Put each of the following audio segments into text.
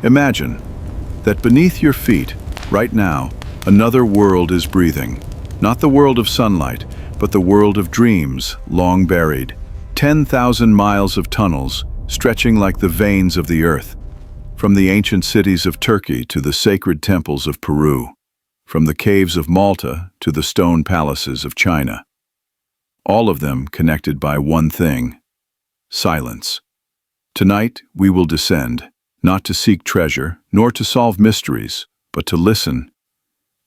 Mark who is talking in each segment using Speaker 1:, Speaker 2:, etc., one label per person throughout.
Speaker 1: Imagine that beneath your feet, right now, another world is breathing. Not the world of sunlight, but the world of dreams, long buried. 10,000 miles of tunnels, stretching like the veins of the earth. From the ancient cities of Turkey to the sacred temples of Peru. From the caves of Malta to the stone palaces of China. All of them connected by one thing: silence. Tonight we will descend, not to seek treasure, nor to solve mysteries, but to listen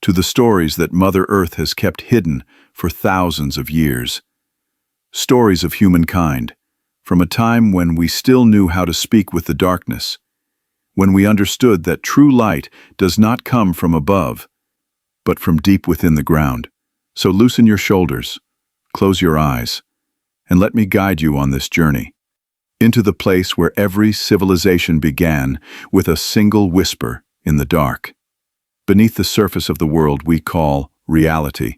Speaker 1: to the stories that Mother Earth has kept hidden for thousands of years. Stories of humankind, from a time when we still knew how to speak with the darkness, when we understood that true light does not come from above, but from deep within the ground. So loosen your shoulders, close your eyes, and let me guide you on this journey, into the place where every civilization began with a single whisper in the dark. Beneath the surface of the world we call reality,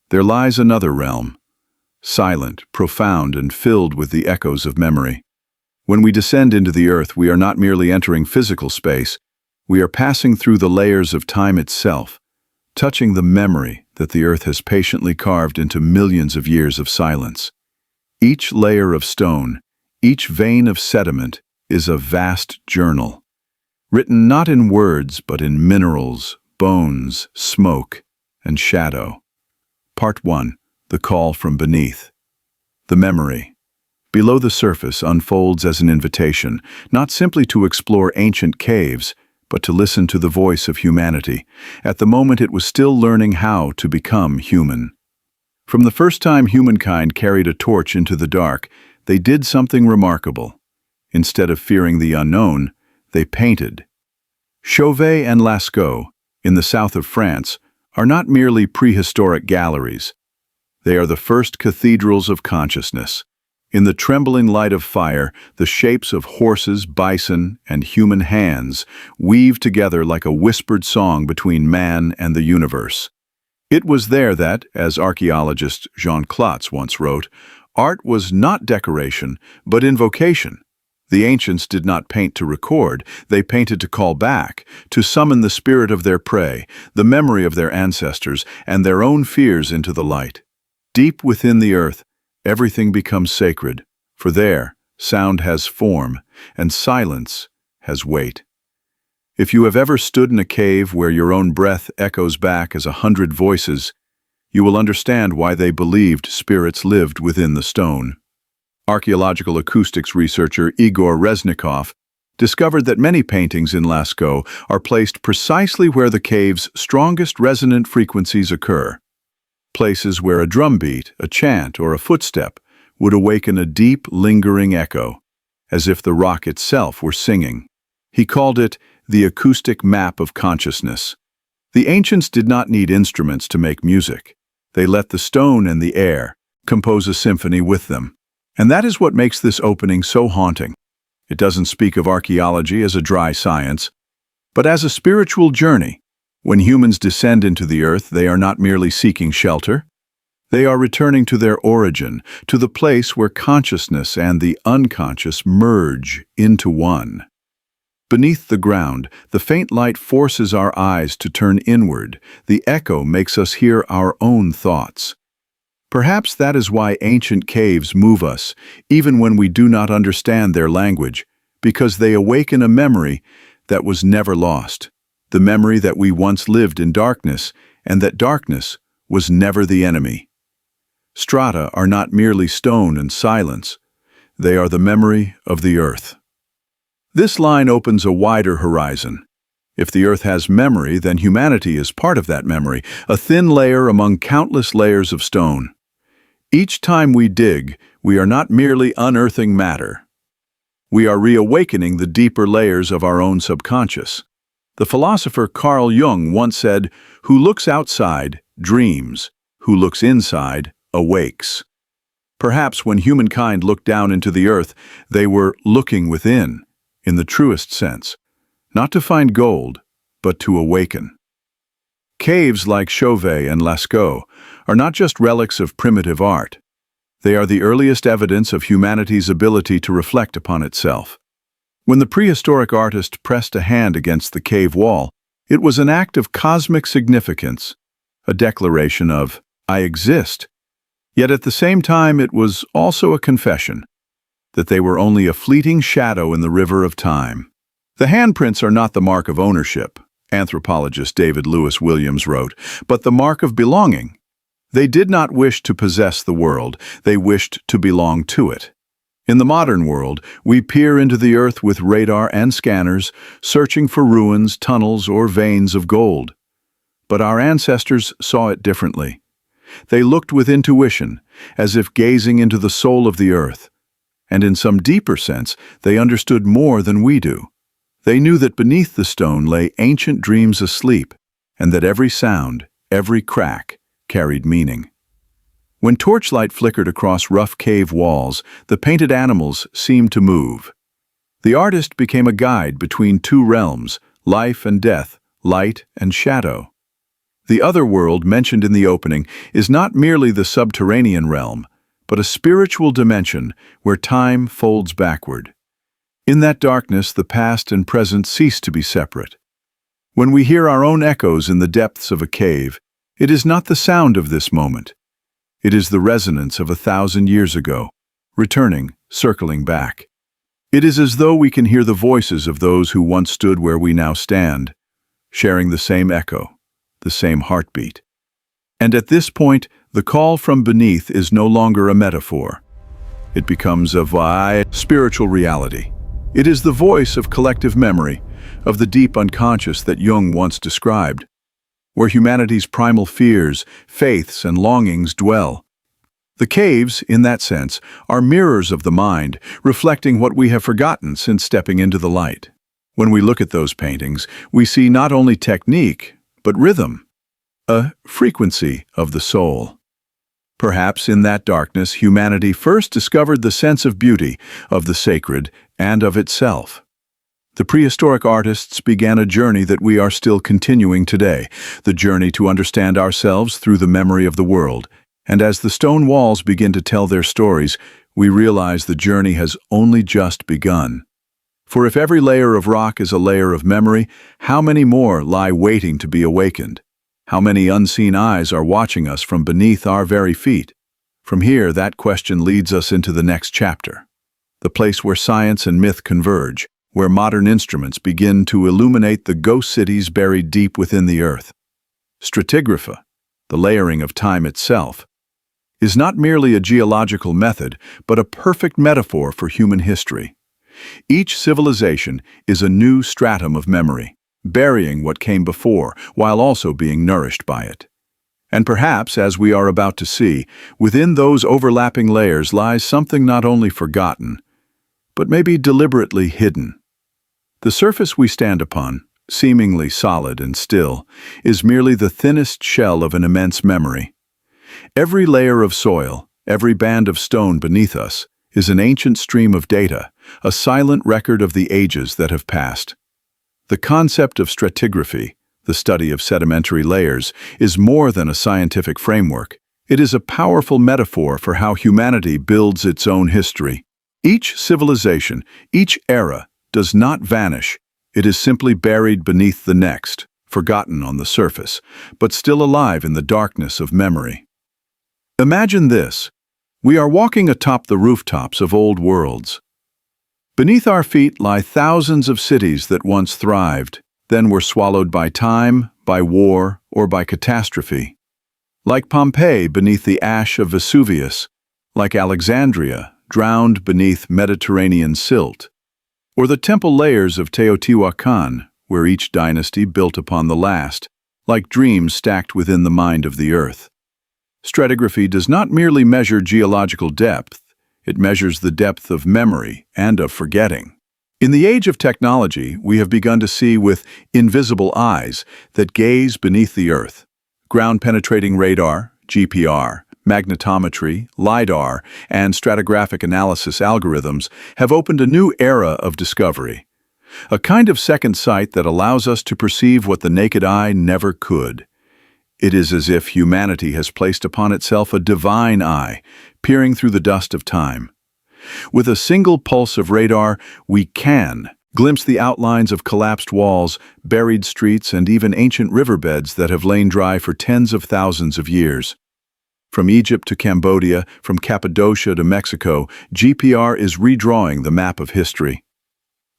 Speaker 1: there lies another realm, silent, profound, and filled with the echoes of memory. When we descend into the earth, we are not merely entering physical space, we are passing through the layers of time itself, touching the memory that the earth has patiently carved into millions of years of silence. Each layer of stone, each vein of sediment is a vast journal, written not in words but in minerals, bones, smoke, and shadow. Part 1. The Call from Beneath. The memory, below the surface, unfolds as an invitation, not simply to explore ancient caves, but to listen to the voice of humanity, at the moment it was still learning how to become human. From the first time humankind carried a torch into the dark, they did something remarkable. Instead of fearing the unknown, they painted. Chauvet and Lascaux, in the south of France, are not merely prehistoric galleries. They are the first cathedrals of consciousness. In the trembling light of fire, the shapes of horses, bison, and human hands weave together like a whispered song between man and the universe. It was there that, as archaeologist Jean Klotz once wrote, art was not decoration, but invocation. The ancients did not paint to record, they painted to call back, to summon the spirit of their prey, the memory of their ancestors, and their own fears into the light. Deep within the earth, everything becomes sacred, for there, sound has form, and silence has weight. If you have ever stood in a cave where your own breath echoes back as 100 voices, you will understand why they believed spirits lived within the stone. Archaeological acoustics researcher Igor Reznikov discovered that many paintings in Lascaux are placed precisely where the cave's strongest resonant frequencies occur. Places where a drumbeat, a chant, or a footstep would awaken a deep, lingering echo, as if the rock itself were singing. He called it the acoustic map of consciousness. The ancients did not need instruments to make music. They let the stone and the air compose a symphony with them. And that is what makes this opening so haunting. It doesn't speak of archaeology as a dry science, but as a spiritual journey. When humans descend into the earth, they are not merely seeking shelter. They are returning to their origin, to the place where consciousness and the unconscious merge into one. Beneath the ground, the faint light forces our eyes to turn inward. The echo makes us hear our own thoughts. Perhaps that is why ancient caves move us, even when we do not understand their language, because they awaken a memory that was never lost. The memory that we once lived in darkness, and that darkness was never the enemy. Strata are not merely stone and silence. They are the memory of the earth. This line opens a wider horizon. If the earth has memory, then humanity is part of that memory, a thin layer among countless layers of stone. Each time we dig, we are not merely unearthing matter. We are reawakening the deeper layers of our own subconscious. The philosopher Carl Jung once said, "Who looks outside dreams, who looks inside awakes." Perhaps when humankind looked down into the earth, they were looking within, in the truest sense, not to find gold, but to awaken. Caves like Chauvet and Lascaux are not just relics of primitive art. They are the earliest evidence of humanity's ability to reflect upon itself. When the prehistoric artist pressed a hand against the cave wall, it was an act of cosmic significance, a declaration of, "I exist." Yet at the same time it was also a confession that they were only a fleeting shadow in the river of time. The handprints are not the mark of ownership, anthropologist David Lewis Williams wrote, but the mark of belonging. They did not wish to possess the world, they wished to belong to it. In the modern world, we peer into the earth with radar and scanners, searching for ruins, tunnels, or veins of gold. But our ancestors saw it differently. They looked with intuition, as if gazing into the soul of the earth. And in some deeper sense, they understood more than we do. They knew that beneath the stone lay ancient dreams asleep, and that every sound, every crack, carried meaning. When torchlight flickered across rough cave walls, the painted animals seemed to move. The artist became a guide between two realms, life and death, light and shadow. The other world mentioned in the opening is not merely the subterranean realm, but a spiritual dimension where time folds backward. In that darkness, the past and present cease to be separate. When we hear our own echoes in the depths of a cave, it is not the sound of this moment. It is the resonance of 1,000 years ago, returning, circling back. It is as though we can hear the voices of those who once stood where we now stand, sharing the same echo, the same heartbeat. And at this point, the call from beneath is no longer a metaphor. It becomes a spiritual reality. It is the voice of collective memory, of the deep unconscious that Jung once described, where humanity's primal fears, faiths, and longings dwell. The caves, in that sense, are mirrors of the mind, reflecting what we have forgotten since stepping into the light. When we look at those paintings, we see not only technique, but rhythm, a frequency of the soul. Perhaps in that darkness, humanity first discovered the sense of beauty, of the sacred, and of itself. The prehistoric artists began a journey that we are still continuing today, the journey to understand ourselves through the memory of the world. And as the stone walls begin to tell their stories, we realize the journey has only just begun. For if every layer of rock is a layer of memory, how many more lie waiting to be awakened? How many unseen eyes are watching us from beneath our very feet? From here, that question leads us into the next chapter, the place where science and myth converge, where modern instruments begin to illuminate the ghost cities buried deep within the earth. Stratigraphy, the layering of time itself, is not merely a geological method, but a perfect metaphor for human history. Each civilization is a new stratum of memory, burying what came before, while also being nourished by it. And perhaps, as we are about to see, within those overlapping layers lies something not only forgotten, but maybe deliberately hidden. The surface we stand upon, seemingly solid and still, is merely the thinnest shell of an immense memory. Every layer of soil, every band of stone beneath us, is an ancient stream of data, a silent record of the ages that have passed. The concept of stratigraphy, the study of sedimentary layers, is more than a scientific framework. It is a powerful metaphor for how humanity builds its own history. Each civilization, each era, does not vanish. It is simply buried beneath the next, forgotten on the surface, but still alive in the darkness of memory. Imagine this. We are walking atop the rooftops of old worlds. Beneath our feet lie thousands of cities that once thrived, then were swallowed by time, by war, or by catastrophe. Like Pompeii beneath the ash of Vesuvius, like Alexandria drowned beneath Mediterranean silt, or the temple layers of Teotihuacan, where each dynasty built upon the last, like dreams stacked within the mind of the earth. Stratigraphy does not merely measure geological depth, it measures the depth of memory and of forgetting. In the age of technology, we have begun to see with invisible eyes that gaze beneath the earth. Ground-penetrating radar, GPR, magnetometry, LiDAR, and stratigraphic analysis algorithms have opened a new era of discovery, a kind of second sight that allows us to perceive what the naked eye never could. It is as if humanity has placed upon itself a divine eye, peering through the dust of time. With a single pulse of radar, we can, glimpse the outlines of collapsed walls, buried streets, and even ancient riverbeds that have lain dry for tens of thousands of years. From Egypt to Cambodia, from Cappadocia to Mexico, GPR is redrawing the map of history.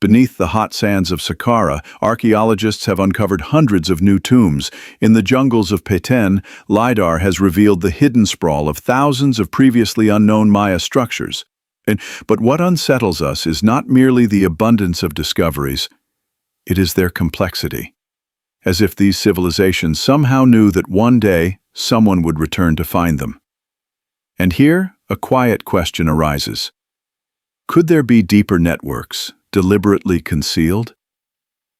Speaker 1: Beneath the hot sands of Saqqara, archaeologists have uncovered hundreds of new tombs. In the jungles of Petén, LiDAR has revealed the hidden sprawl of thousands of previously unknown Maya structures. But what unsettles us is not merely the abundance of discoveries, it is their complexity. As if these civilizations somehow knew that one day someone would return to find them. And here, a quiet question arises. Could there be deeper networks, deliberately concealed?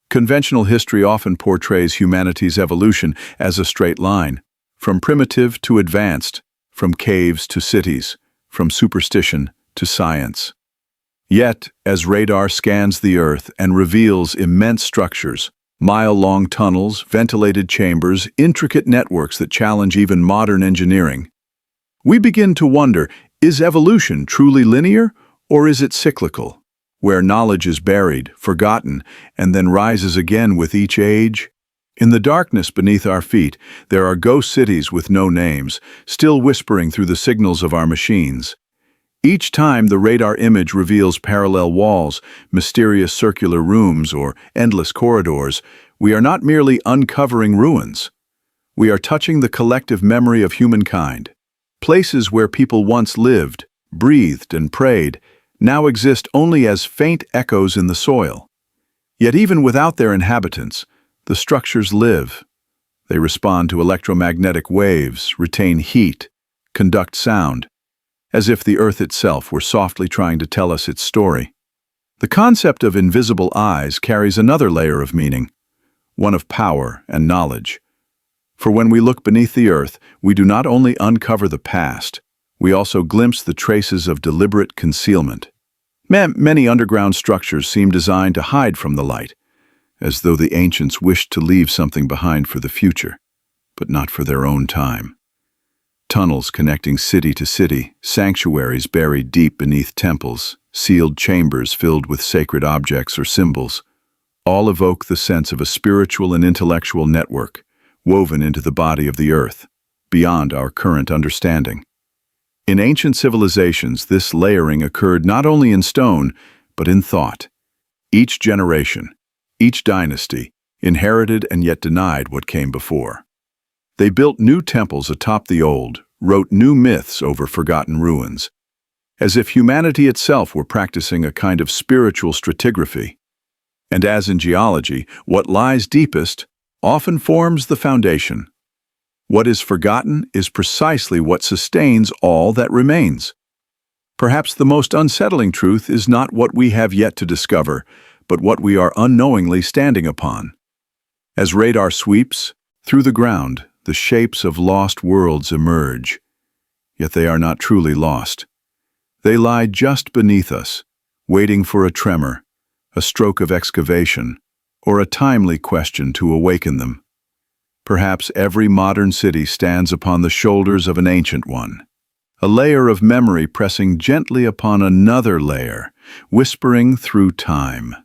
Speaker 1: Conventional history often portrays humanity's evolution as a straight line, from primitive to advanced, from caves to cities, from superstition to science. Yet, as radar scans the Earth and reveals immense structures, mile-long tunnels, ventilated chambers, intricate networks that challenge even modern engineering, we begin to wonder, is evolution truly linear, or is it cyclical, where knowledge is buried, forgotten, and then rises again with each age? In the darkness beneath our feet, there are ghost cities with no names, still whispering through the signals of our machines. Each time the radar image reveals parallel walls, mysterious circular rooms, or endless corridors, we are not merely uncovering ruins. We are touching the collective memory of humankind. Places where people once lived, breathed, and prayed now exist only as faint echoes in the soil. Yet even without their inhabitants, the structures live. They respond to electromagnetic waves, retain heat, conduct sound, as if the Earth itself were softly trying to tell us its story. The concept of invisible eyes carries another layer of meaning, one of power and knowledge. For when we look beneath the Earth, we do not only uncover the past, we also glimpse the traces of deliberate concealment. Many underground structures seem designed to hide from the light, as though the ancients wished to leave something behind for the future, but not for their own time. Tunnels connecting city to city, sanctuaries buried deep beneath temples, sealed chambers filled with sacred objects or symbols, all evoke the sense of a spiritual and intellectual network woven into the body of the Earth, beyond our current understanding. In ancient civilizations, this layering occurred not only in stone, but in thought. Each generation, each dynasty, inherited and yet denied what came before. They built new temples atop the old, wrote new myths over forgotten ruins, as if humanity itself were practicing a kind of spiritual stratigraphy. And as in geology, what lies deepest often forms the foundation. What is forgotten is precisely what sustains all that remains. Perhaps the most unsettling truth is not what we have yet to discover, but what we are unknowingly standing upon. As radar sweeps through the ground, the shapes of lost worlds emerge. Yet they are not truly lost. They lie just beneath us, waiting for a tremor, a stroke of excavation, or a timely question to awaken them. Perhaps every modern city stands upon the shoulders of an ancient one, a layer of memory pressing gently upon another layer, whispering through time.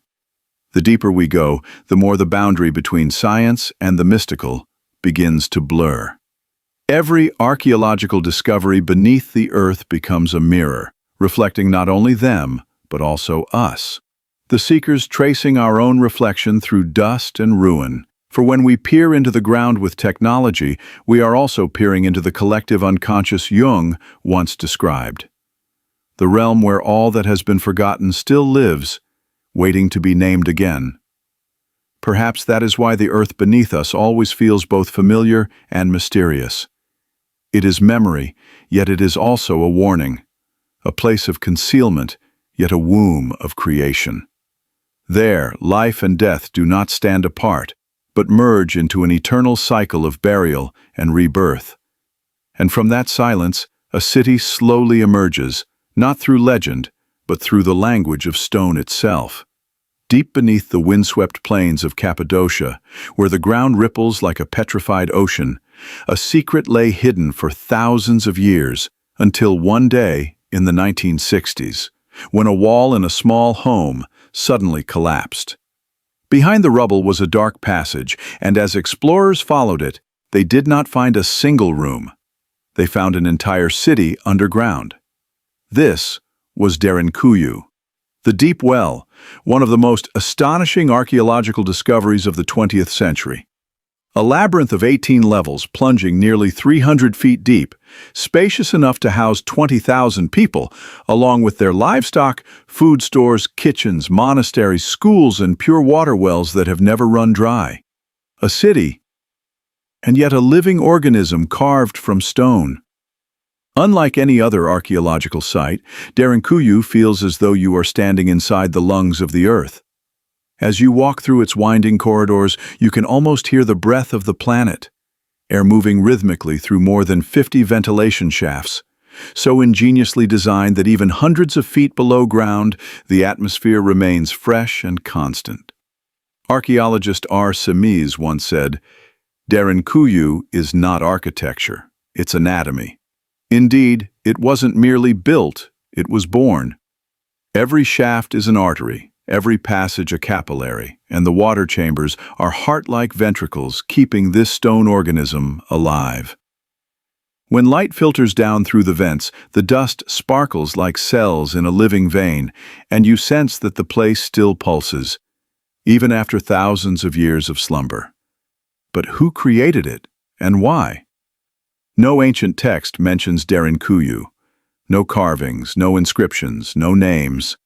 Speaker 1: The deeper we go, the more the boundary between science and the mystical begins to blur. Every archaeological discovery beneath the Earth becomes a mirror, reflecting not only them, but also us, the seekers tracing our own reflection through dust and ruin. For when we peer into the ground with technology, we are also peering into the collective unconscious Jung once described. The realm where all that has been forgotten still lives, waiting to be named again. Perhaps that is why the Earth beneath us always feels both familiar and mysterious. It is memory, yet it is also a warning, a place of concealment, yet a womb of creation. There, life and death do not stand apart, but merge into an eternal cycle of burial and rebirth. And from that silence, a city slowly emerges, not through legend, but through the language of stone itself. Deep beneath the windswept plains of Cappadocia, where the ground ripples like a petrified ocean, a secret lay hidden for thousands of years, until one day, in the 1960s, when a wall in a small home suddenly collapsed. Behind the rubble was a dark passage, and as explorers followed it, they did not find a single room. They found an entire city underground. This was Derinkuyu, the deep well, one of the most astonishing archaeological discoveries of the 20th century. A labyrinth of 18 levels plunging nearly 300 feet deep, spacious enough to house 20,000 people, along with their livestock, food stores, kitchens, monasteries, schools, and pure water wells that have never run dry. A city, and yet a living organism carved from stone. Unlike any other archaeological site, Derinkuyu feels as though you are standing inside the lungs of the earth. As you walk through its winding corridors, you can almost hear the breath of the planet, air moving rhythmically through more than 50 ventilation shafts, so ingeniously designed that even hundreds of feet below ground, the atmosphere remains fresh and constant. Archaeologist R. Samiz once said, "Derinkuyu is not architecture, it's anatomy." Indeed, it wasn't merely built, it was born. Every shaft is an artery, every passage a capillary, and the water chambers are heart-like ventricles keeping this stone organism alive. When light filters down through the vents, the dust sparkles like cells in a living vein, and you sense that the place still pulses, even after thousands of years of slumber. But who created it, and why? No ancient text mentions Derinkuyu. No carvings, no inscriptions, no names.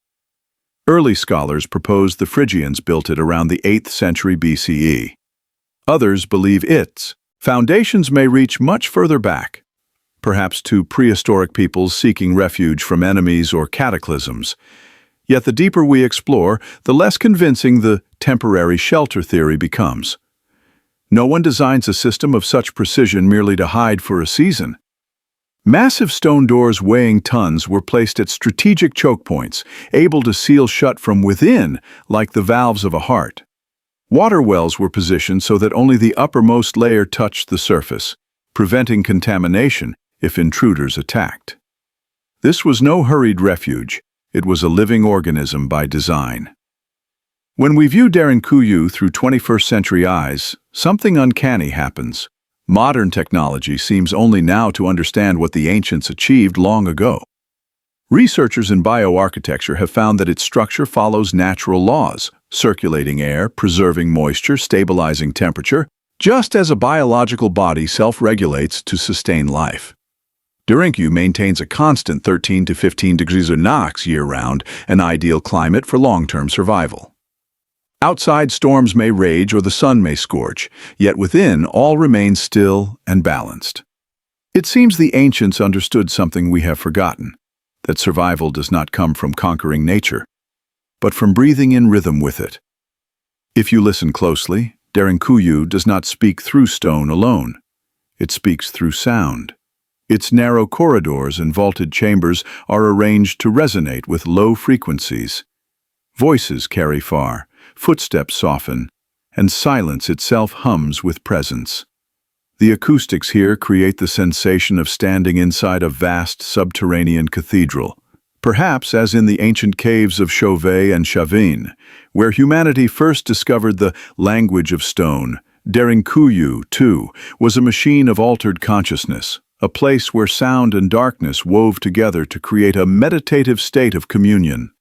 Speaker 1: Early scholars proposed the Phrygians built it around the 8th century BCE. Others believe its foundations may reach much further back, perhaps to prehistoric peoples seeking refuge from enemies or cataclysms. Yet the deeper we explore, the less convincing the temporary shelter theory becomes. No one designs a system of such precision merely to hide for a season. Massive stone doors weighing tons were placed at strategic choke points, able to seal shut from within like the valves of a heart. Water wells were positioned so that only the uppermost layer touched the surface, preventing contamination if intruders attacked. This was no hurried refuge, it was a living organism by design. When we view Derinkuyu through 21st century eyes, something uncanny happens. Modern technology seems only now to understand what the ancients achieved long ago. Researchers in bioarchitecture have found that its structure follows natural laws, circulating air, preserving moisture, stabilizing temperature, just as a biological body self-regulates to sustain life. Derinkuyu maintains a constant 13 to 15 degrees Celsius year-round, an ideal climate for long-term survival. Outside storms may rage or the sun may scorch, yet within all remains still and balanced. It seems the ancients understood something we have forgotten, that survival does not come from conquering nature, but from breathing in rhythm with it. If you listen closely, Derinkuyu does not speak through stone alone. It speaks through sound. Its narrow corridors and vaulted chambers are arranged to resonate with low frequencies. Voices carry far, footsteps soften, and silence itself hums with presence. The acoustics here create the sensation of standing inside a vast subterranean cathedral, perhaps as in the ancient caves of Chauvet and Chavin, where humanity first discovered the language of stone. Derinkuyu, too, was a machine of altered consciousness, a place where sound and darkness wove together to create a meditative state of communion.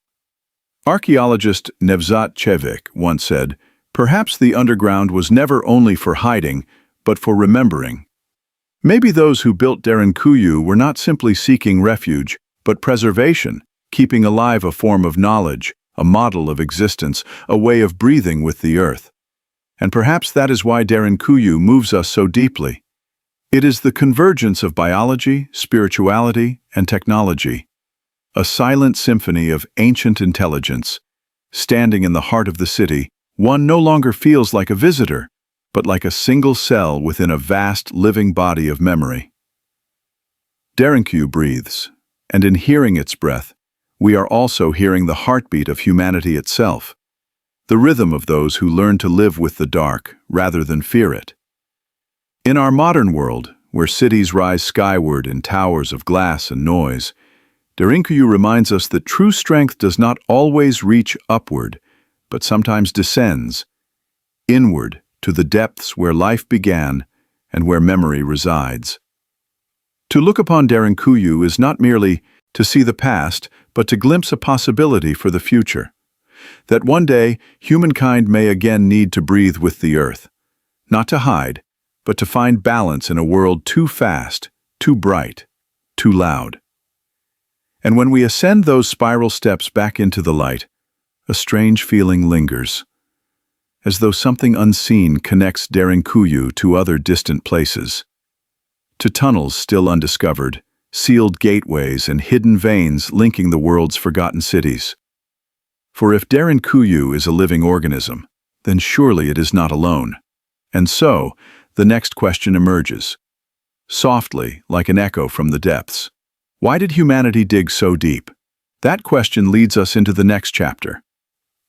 Speaker 1: Archaeologist Nevzat Chevik once said, "Perhaps the underground was never only for hiding, but for remembering." Maybe those who built Derinkuyu were not simply seeking refuge, but preservation, keeping alive a form of knowledge, a model of existence, a way of breathing with the earth. And perhaps that is why Derinkuyu moves us so deeply. It is the convergence of biology, spirituality, and technology. A silent symphony of ancient intelligence. Standing in the heart of the city, one no longer feels like a visitor, but like a single cell within a vast living body of memory. Derinkuyu breathes, and in hearing its breath, we are also hearing the heartbeat of humanity itself, the rhythm of those who learn to live with the dark rather than fear it. In our modern world, where cities rise skyward in towers of glass and noise, Derinkuyu reminds us that true strength does not always reach upward, but sometimes descends inward to the depths where life began and where memory resides. To look upon Derinkuyu is not merely to see the past, but to glimpse a possibility for the future. That one day, humankind may again need to breathe with the earth, not to hide, but to find balance in a world too fast, too bright, too loud. And when we ascend those spiral steps back into the light, a strange feeling lingers, as though something unseen connects Derinkuyu to other distant places, to tunnels still undiscovered, sealed gateways and hidden veins linking the world's forgotten cities. For if Derinkuyu is a living organism, then surely it is not alone. And so, the next question emerges, softly, like an echo from the depths. Why did humanity dig so deep? That question leads us into the next chapter,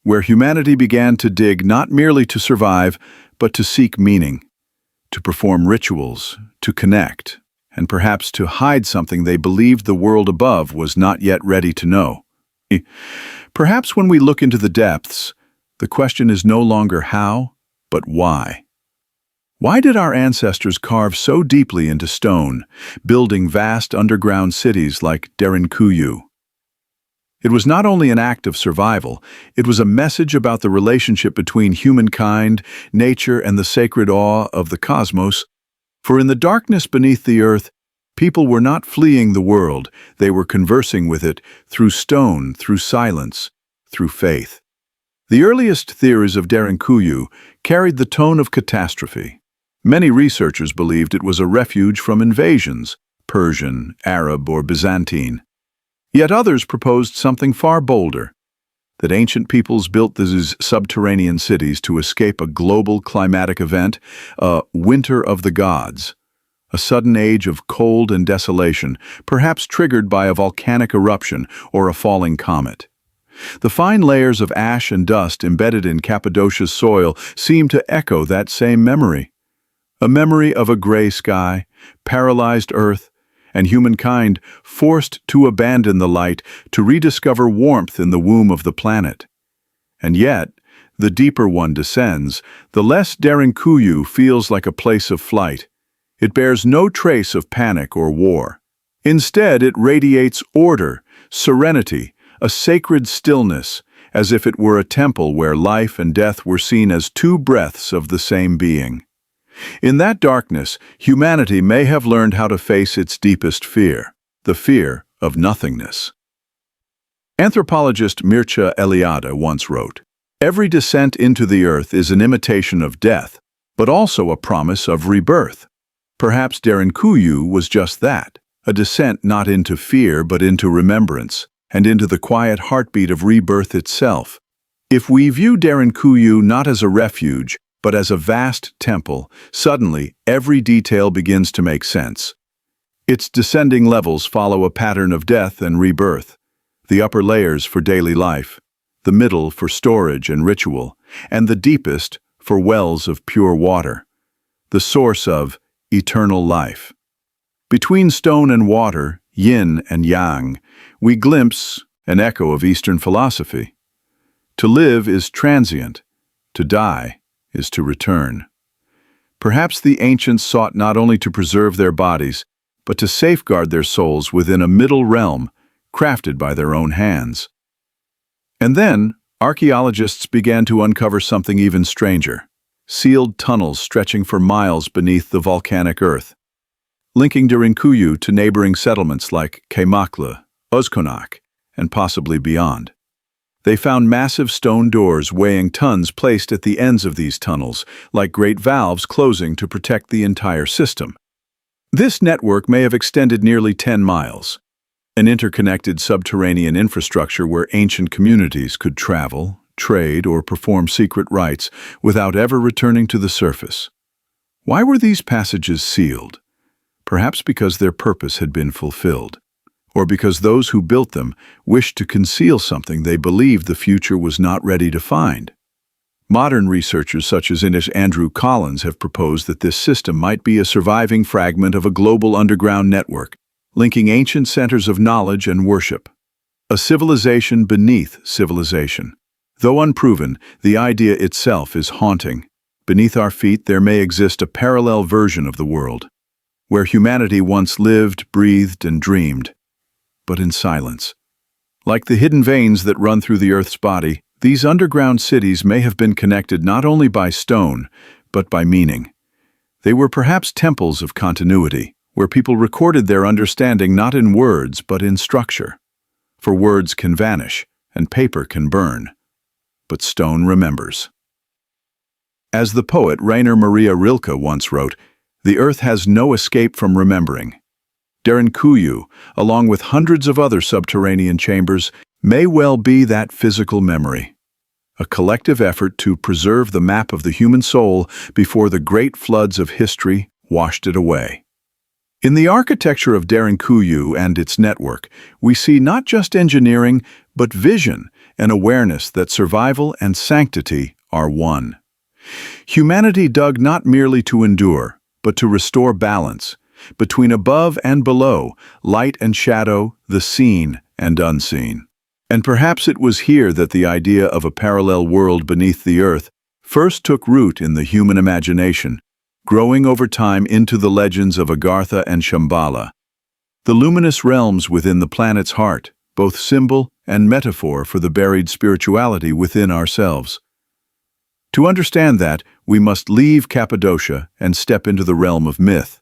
Speaker 1: where humanity began to dig not merely to survive, but to seek meaning, to perform rituals, to connect, and perhaps to hide something they believed the world above was not yet ready to know. Perhaps when we look into the depths, the question is no longer how, but why. Why did our ancestors carve so deeply into stone, building vast underground cities like Derinkuyu? It was not only an act of survival, it was a message about the relationship between humankind, nature, and the sacred awe of the cosmos. For in the darkness beneath the earth, people were not fleeing the world, they were conversing with it through stone, through silence, through faith. The earliest theories of Derinkuyu carried the tone of catastrophe. Many researchers believed it was a refuge from invasions, Persian, Arab, or Byzantine. Yet others proposed something far bolder, that ancient peoples built these subterranean cities to escape a global climatic event, a winter of the gods, a sudden age of cold and desolation, perhaps triggered by a volcanic eruption or a falling comet. The fine layers of ash and dust embedded in Cappadocia's soil seem to echo that same memory. A memory of a gray sky, paralyzed earth, and humankind forced to abandon the light to rediscover warmth in the womb of the planet. And yet, the deeper one descends, the less Derinkuyu feels like a place of flight. It bears no trace of panic or war. Instead, it radiates order, serenity, a sacred stillness, as if it were a temple where life and death were seen as two breaths of the same being. In that darkness, humanity may have learned how to face its deepest fear, the fear of nothingness. Anthropologist Mircea Eliade once wrote, "Every descent into the earth is an imitation of death, but also a promise of rebirth." Perhaps Derinkuyu was just that, a descent not into fear but into remembrance, and into the quiet heartbeat of rebirth itself. If we view Derinkuyu not as a refuge, but as a vast temple, suddenly every detail begins to make sense. Its descending levels follow a pattern of death and rebirth, the upper layers for daily life, the middle for storage and ritual, and the deepest for wells of pure water, the source of eternal life. Between stone and water, yin and yang, we glimpse an echo of Eastern philosophy. To live is transient, to die is to return. Perhaps the ancients sought not only to preserve their bodies, but to safeguard their souls within a middle realm crafted by their own hands. And then, archaeologists began to uncover something even stranger, sealed tunnels stretching for miles beneath the volcanic earth, linking Derinkuyu to neighboring settlements like Kaymaklı, Özkonak, and possibly beyond. They found massive stone doors weighing tons placed at the ends of these tunnels, like great valves closing to protect the entire system. This network may have extended nearly 10 miles, an interconnected subterranean infrastructure where ancient communities could travel, trade, or perform secret rites without ever returning to the surface. Why were these passages sealed? Perhaps because their purpose had been fulfilled, or because those who built them wished to conceal something they believed the future was not ready to find. Modern researchers such as Andrew Collins have proposed that this system might be a surviving fragment of a global underground network, linking ancient centers of knowledge and worship. A civilization beneath civilization. Though unproven, the idea itself is haunting. Beneath our feet there may exist a parallel version of the world, where humanity once lived, breathed, and dreamed, but in silence. Like the hidden veins that run through the Earth's body, these underground cities may have been connected not only by stone, but by meaning. They were perhaps temples of continuity, where people recorded their understanding not in words, but in structure. For words can vanish, and paper can burn, but stone remembers. As the poet Rainer Maria Rilke once wrote, "The earth has no escape from remembering." Derinkuyu, along with hundreds of other subterranean chambers, may well be that physical memory, a collective effort to preserve the map of the human soul before the great floods of history washed it away. In the architecture of Derinkuyu and its network, we see not just engineering, but vision and awareness that survival and sanctity are one. Humanity dug not merely to endure, but to restore balance between above and below, light and shadow, the seen and unseen. And perhaps it was here that the idea of a parallel world beneath the earth first took root in the human imagination, growing over time into the legends of Agartha and Shambhala, the luminous realms within the planet's heart, both symbol and metaphor for the buried spirituality within ourselves. To understand that, we must leave Cappadocia and step into the realm of myth,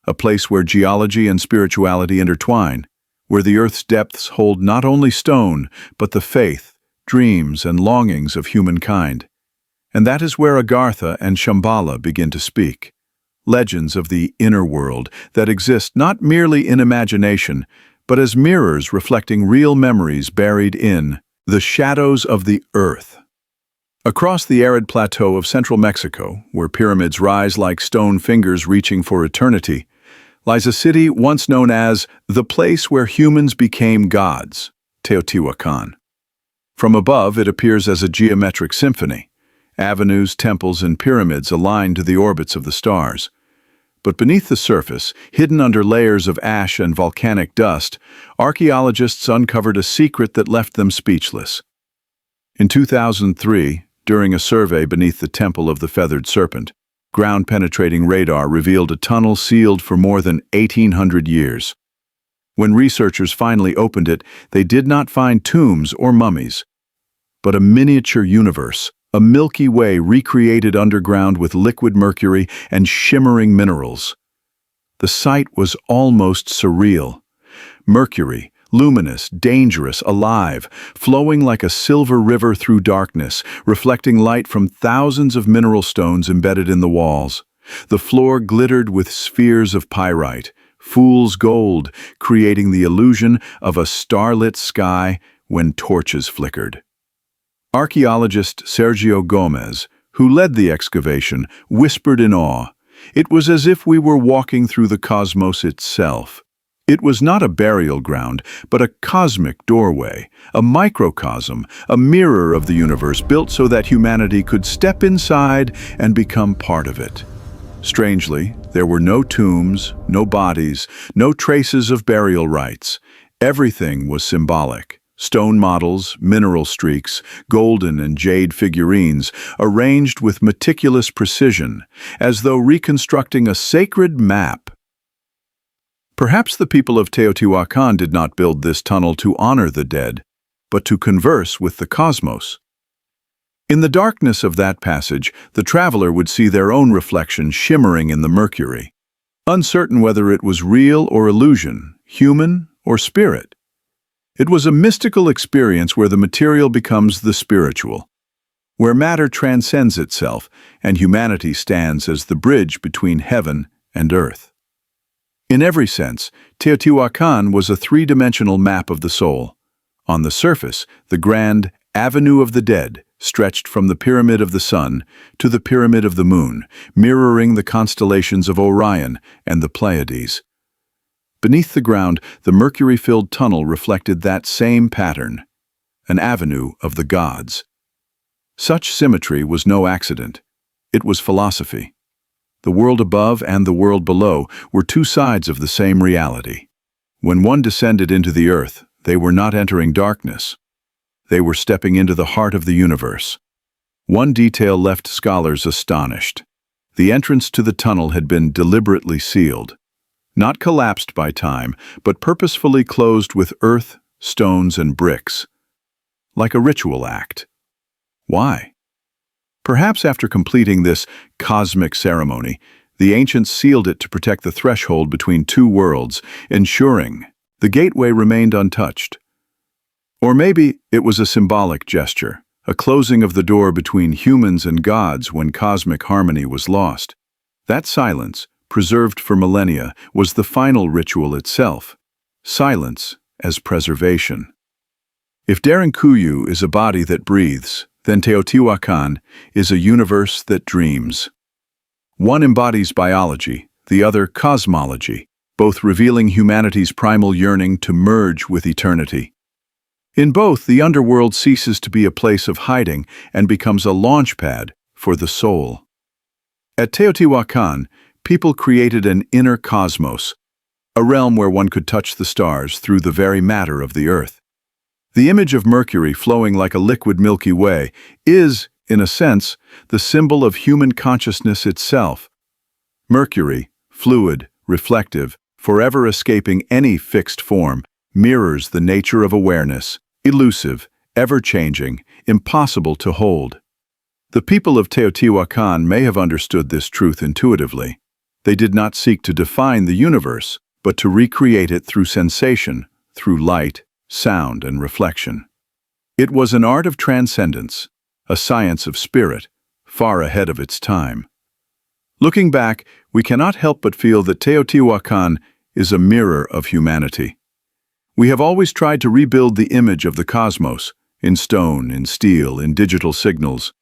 Speaker 1: a place where geology and spirituality intertwine, where the earth's depths hold not only stone, but the faith, dreams, and longings of humankind. And that is where Agartha and Shambhala begin to speak. Legends of the inner world that exist not merely in imagination, but as mirrors reflecting real memories buried in the shadows of the earth. Across the arid plateau of central Mexico, where pyramids rise like stone fingers reaching for eternity, lies a city once known as the place where humans became gods, Teotihuacan. From above, it appears as a geometric symphony, avenues, temples, and pyramids aligned to the orbits of the stars. But beneath the surface, hidden under layers of ash and volcanic dust, archaeologists uncovered a secret that left them speechless. In 2003, during a survey beneath the Temple of the Feathered Serpent, ground-penetrating radar revealed a tunnel sealed for more than 1,800 years. When researchers finally opened it, they did not find tombs or mummies, but a miniature universe, a Milky Way recreated underground with liquid mercury and shimmering minerals. The sight was almost surreal. Mercury, luminous, dangerous, alive, flowing like a silver river through darkness, reflecting light from thousands of mineral stones embedded in the walls. The floor glittered with spheres of pyrite, fool's gold, creating the illusion of a starlit sky when torches flickered. Archaeologist Sergio Gomez, who led the excavation, whispered in awe, "It was as if we were walking through the cosmos itself." It was not a burial ground, but a cosmic doorway, a microcosm, a mirror of the universe built so that humanity could step inside and become part of it. Strangely, there were no tombs, no bodies, no traces of burial rites. Everything was symbolic. Stone models, mineral streaks, golden and jade figurines, arranged with meticulous precision, as though reconstructing a sacred map. Perhaps the people of Teotihuacan did not build this tunnel to honor the dead, but to converse with the cosmos. In the darkness of that passage, the traveler would see their own reflection shimmering in the mercury, uncertain whether it was real or illusion, human or spirit. It was a mystical experience where the material becomes the spiritual, where matter transcends itself and humanity stands as the bridge between heaven and earth. In every sense, Teotihuacan was a three-dimensional map of the soul. On the surface, the grand Avenue of the Dead stretched from the Pyramid of the Sun to the Pyramid of the Moon, mirroring the constellations of Orion and the Pleiades. Beneath the ground, the mercury-filled tunnel reflected that same pattern, an avenue of the gods. Such symmetry was no accident. It was philosophy. The world above and the world below were two sides of the same reality. When one descended into the earth, they were not entering darkness. They were stepping into the heart of the universe. One detail left scholars astonished. The entrance to the tunnel had been deliberately sealed. Not collapsed by time, but purposefully closed with earth, stones, and bricks. Like a ritual act. Why? Perhaps after completing this cosmic ceremony, the ancients sealed it to protect the threshold between two worlds, ensuring the gateway remained untouched. Or maybe it was a symbolic gesture, a closing of the door between humans and gods when cosmic harmony was lost. That silence, preserved for millennia, was the final ritual itself. Silence as preservation. If Derinkuyu is a body that breathes, then Teotihuacan is a universe that dreams. One embodies biology, the other cosmology, both revealing humanity's primal yearning to merge with eternity. In both, the underworld ceases to be a place of hiding and becomes a launchpad for the soul. At Teotihuacan, people created an inner cosmos, a realm where one could touch the stars through the very matter of the earth. The image of Mercury flowing like a liquid Milky Way is, in a sense, the symbol of human consciousness itself. Mercury, fluid, reflective, forever escaping any fixed form, mirrors the nature of awareness, elusive, ever-changing, impossible to hold. The people of Teotihuacan may have understood this truth intuitively. They did not seek to define the universe, but to recreate it through sensation, through light, sound, and reflection. It was an art of transcendence, a science of spirit, far ahead of its time. Looking back, we cannot help but feel that Teotihuacan is a mirror of humanity. We have always tried to rebuild the image of the cosmos, in stone, in steel, in digital signals.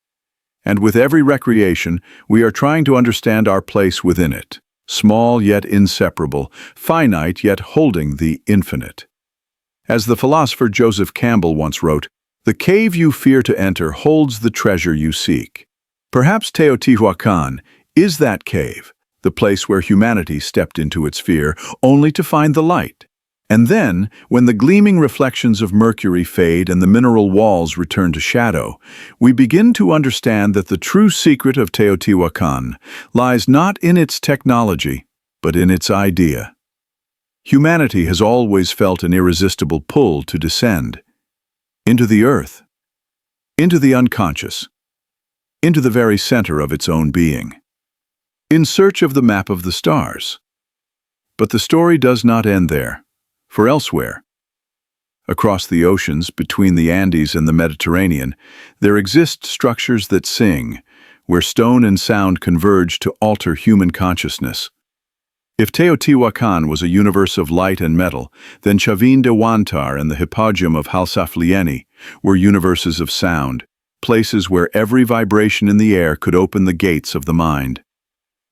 Speaker 1: And with every recreation, we are trying to understand our place within it, small yet inseparable, finite yet holding the infinite. As the philosopher Joseph Campbell once wrote, "The cave you fear to enter holds the treasure you seek." Perhaps Teotihuacan is that cave, the place where humanity stepped into its fear, only to find the light. And then, when the gleaming reflections of Mercury fade and the mineral walls return to shadow, we begin to understand that the true secret of Teotihuacan lies not in its technology, but in its idea. Humanity has always felt an irresistible pull to descend into the earth, into the unconscious, into the very center of its own being, in search of the map of the stars. But the story does not end there. For elsewhere, across the oceans between the Andes and the Mediterranean, there exist structures that sing, where stone and sound converge to alter human consciousness. If Teotihuacan was a universe of light and metal, then Chavin de Huantar and the Hippodrome of Halsaflieni were universes of sound, places where every vibration in the air could open the gates of the mind.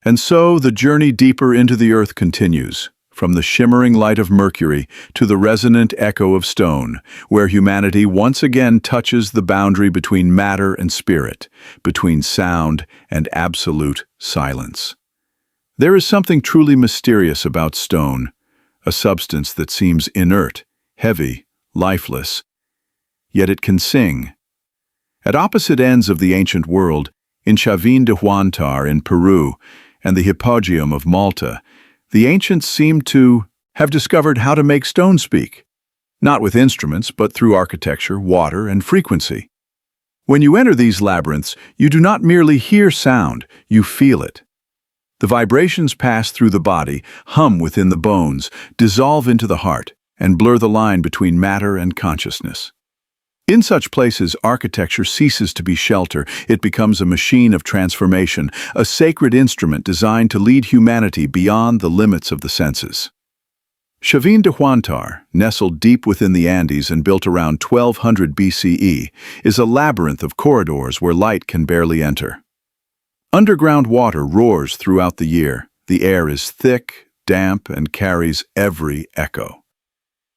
Speaker 1: And so the journey deeper into the earth continues, from the shimmering light of Mercury to the resonant echo of stone, where humanity once again touches the boundary between matter and spirit, between sound and absolute silence. There is something truly mysterious about stone, a substance that seems inert, heavy, lifeless, yet it can sing. At opposite ends of the ancient world, in Chavin de Huantar in Peru and the Hippodrome of Malta, the ancients seem to have discovered how to make stone speak, not with instruments, but through architecture, water, and frequency. When you enter these labyrinths, you do not merely hear sound, you feel it. The vibrations pass through the body, hum within the bones, dissolve into the heart, and blur the line between matter and consciousness. In such places, architecture ceases to be shelter. It becomes a machine of transformation, a sacred instrument designed to lead humanity beyond the limits of the senses. Chavin de Huantar, nestled deep within the Andes and built around 1200 BCE, is a labyrinth of corridors where light can barely enter. Underground water roars throughout the year. The air is thick, damp, and carries every echo.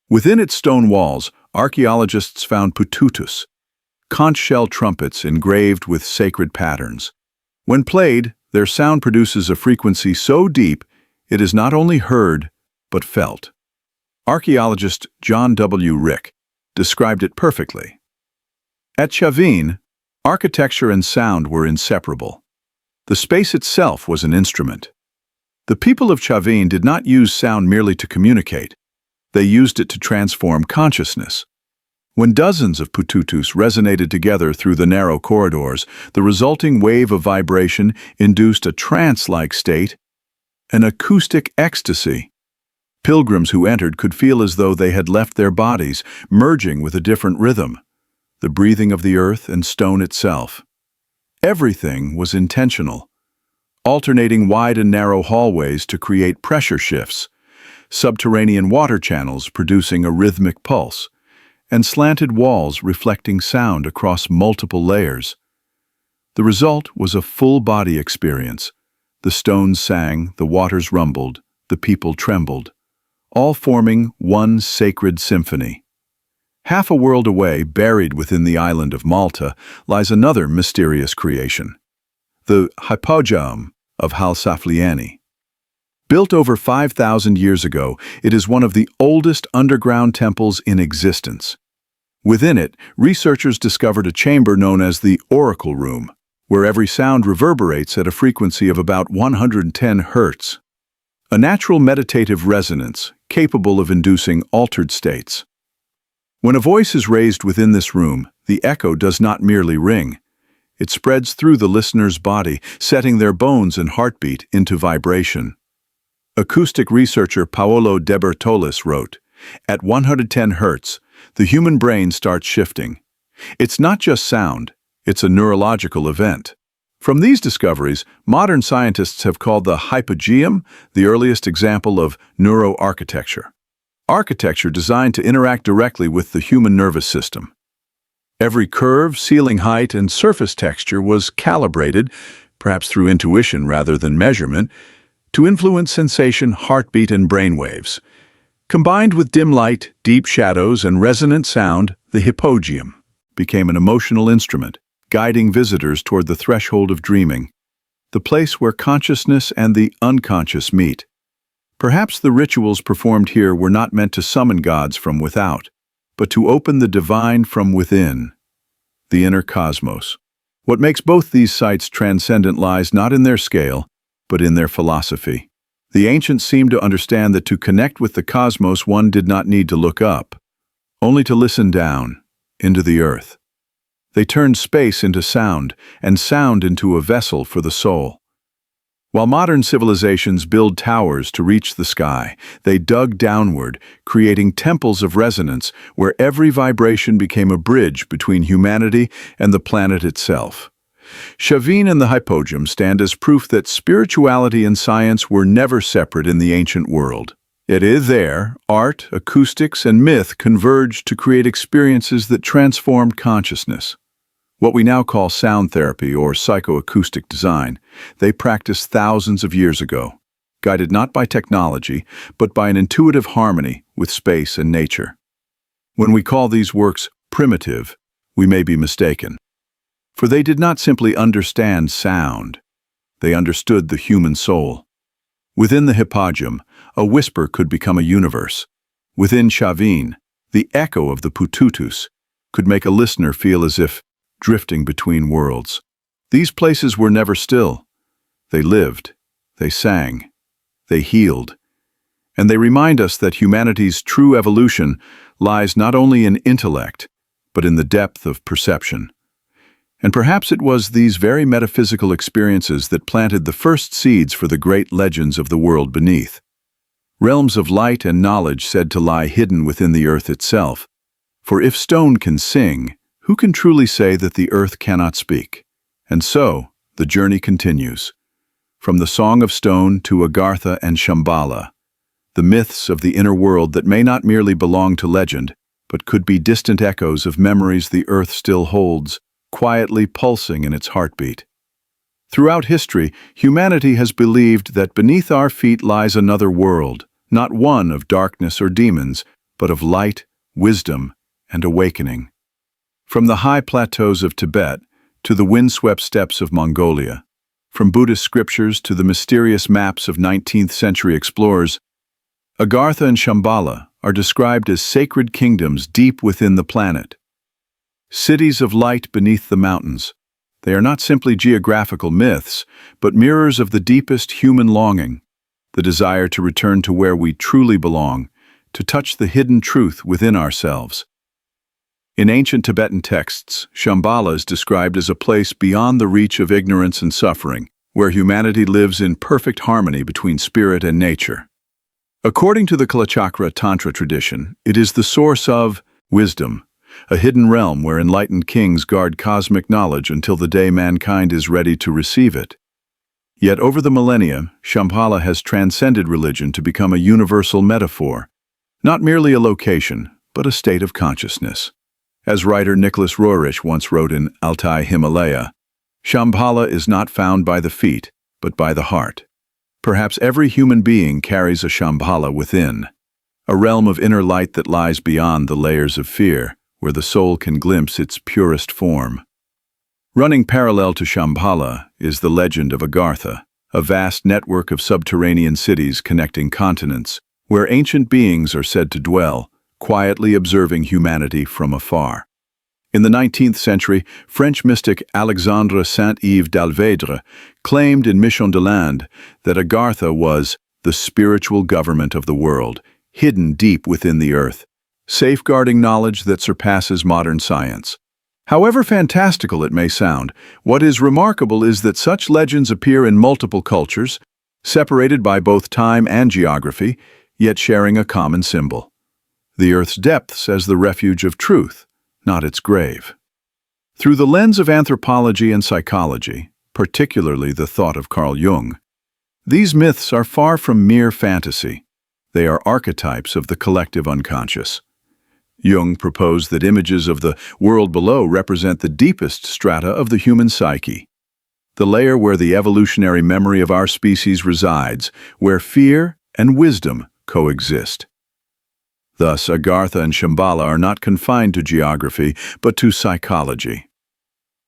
Speaker 1: Within its stone walls, archaeologists found pututus, conch shell trumpets engraved with sacred patterns. When played, their sound produces a frequency so deep it is not only heard, but felt. Archaeologist John W. Rick described it perfectly. At Chavin, architecture and sound were inseparable. The space itself was an instrument. The people of Chavin did not use sound merely to communicate. They used it to transform consciousness. When dozens of pututus resonated together through the narrow corridors, the resulting wave of vibration induced a trance-like state, an acoustic ecstasy. Pilgrims who entered could feel as though they had left their bodies, merging with a different rhythm, the breathing of the earth and stone itself. Everything was intentional, alternating wide and narrow hallways to create pressure shifts, subterranean water channels producing a rhythmic pulse, and slanted walls reflecting sound across multiple layers. The result was a full-body experience. The stones sang, the waters rumbled, the people trembled, all forming one sacred symphony. Half a world away, buried within the island of Malta, lies another mysterious creation, the Hypogeum of Halsafliani. Built over 5,000 years ago, it is one of the oldest underground temples in existence. Within it, researchers discovered a chamber known as the Oracle Room, where every sound reverberates at a frequency of about 110 hertz, a natural meditative resonance capable of inducing altered states. When a voice is raised within this room, the echo does not merely ring. It spreads through the listener's body, setting their bones and heartbeat into vibration. Acoustic researcher Paolo De Bertolis wrote, "At 110 hertz, the human brain starts shifting. It's not just sound, it's a neurological event." From these discoveries, modern scientists have called the hypogeum the earliest example of neuroarchitecture. Architecture designed to interact directly with the human nervous system. Every curve, ceiling height, and surface texture was calibrated, perhaps through intuition rather than measurement, to influence sensation, heartbeat, and brainwaves. Combined with dim light, deep shadows, and resonant sound, the hypogeum became an emotional instrument, guiding visitors toward the threshold of dreaming, the place where consciousness and the unconscious meet. Perhaps the rituals performed here were not meant to summon gods from without, but to open the divine from within, the inner cosmos. What makes both these sites transcendent lies not in their scale, but in their philosophy. The ancients seemed to understand that to connect with the cosmos one did not need to look up, only to listen down, into the earth. They turned space into sound, and sound into a vessel for the soul. While modern civilizations build towers to reach the sky, they dug downward, creating temples of resonance where every vibration became a bridge between humanity and the planet itself. Chavin and the hypogeum stand as proof that spirituality and science were never separate in the ancient world. It is there, art, acoustics, and myth converged to create experiences that transformed consciousness. What we now call sound therapy or psychoacoustic design, they practiced thousands of years ago, guided not by technology, but by an intuitive harmony with space and nature. When we call these works primitive, we may be mistaken. For they did not simply understand sound, they understood the human soul. Within the hypogeum, a whisper could become a universe. Within Chavin, the echo of the pututus could make a listener feel as if drifting between worlds. These places were never still. They lived, they sang, they healed, and they remind us that humanity's true evolution lies not only in intellect, but in the depth of perception. And perhaps it was these very metaphysical experiences that planted the first seeds for the great legends of the world beneath. Realms of light and knowledge said to lie hidden within the earth itself. For if stone can sing, who can truly say that the earth cannot speak? And so, the journey continues. From the Song of Stone to Agartha and Shambhala, the myths of the inner world that may not merely belong to legend, but could be distant echoes of memories the earth still holds, quietly pulsing in its heartbeat. Throughout history, humanity has believed that beneath our feet lies another world, not one of darkness or demons, but of light, wisdom, and awakening. From the high plateaus of Tibet to the windswept steppes of Mongolia, from Buddhist scriptures to the mysterious maps of 19th-century explorers, Agartha and Shambhala are described as sacred kingdoms deep within the planet. Cities of light beneath the mountains. They are not simply geographical myths, but mirrors of the deepest human longing, the desire to return to where we truly belong, to touch the hidden truth within ourselves. In ancient Tibetan texts, Shambhala is described as a place beyond the reach of ignorance and suffering, where humanity lives in perfect harmony between spirit and nature. According to the Kalachakra Tantra tradition, it is the source of wisdom, a hidden realm where enlightened kings guard cosmic knowledge until the day mankind is ready to receive it. Yet over the millennia, Shambhala has transcended religion to become a universal metaphor, not merely a location, but a state of consciousness. As writer Nicholas Roerich once wrote in Altai Himalaya, Shambhala is not found by the feet, but by the heart. Perhaps every human being carries a Shambhala within, a realm of inner light that lies beyond the layers of fear, where the soul can glimpse its purest form. Running parallel to Shambhala is the legend of Agartha, a vast network of subterranean cities connecting continents, where ancient beings are said to dwell, quietly observing humanity from afar. In the 19th century, French mystic Alexandre Saint-Yves d'Alvedre claimed in Mission de l'Inde that Agartha was the spiritual government of the world, hidden deep within the earth, safeguarding knowledge that surpasses modern science. However fantastical it may sound, what is remarkable is that such legends appear in multiple cultures, separated by both time and geography, yet sharing a common symbol: the Earth's depths as the refuge of truth, not its grave. Through the lens of anthropology and psychology, particularly the thought of Carl Jung, these myths are far from mere fantasy. They are archetypes of the collective unconscious. Jung proposed that images of the world below represent the deepest strata of the human psyche, the layer where the evolutionary memory of our species resides, where fear and wisdom coexist. Thus, Agartha and Shambhala are not confined to geography, but to psychology.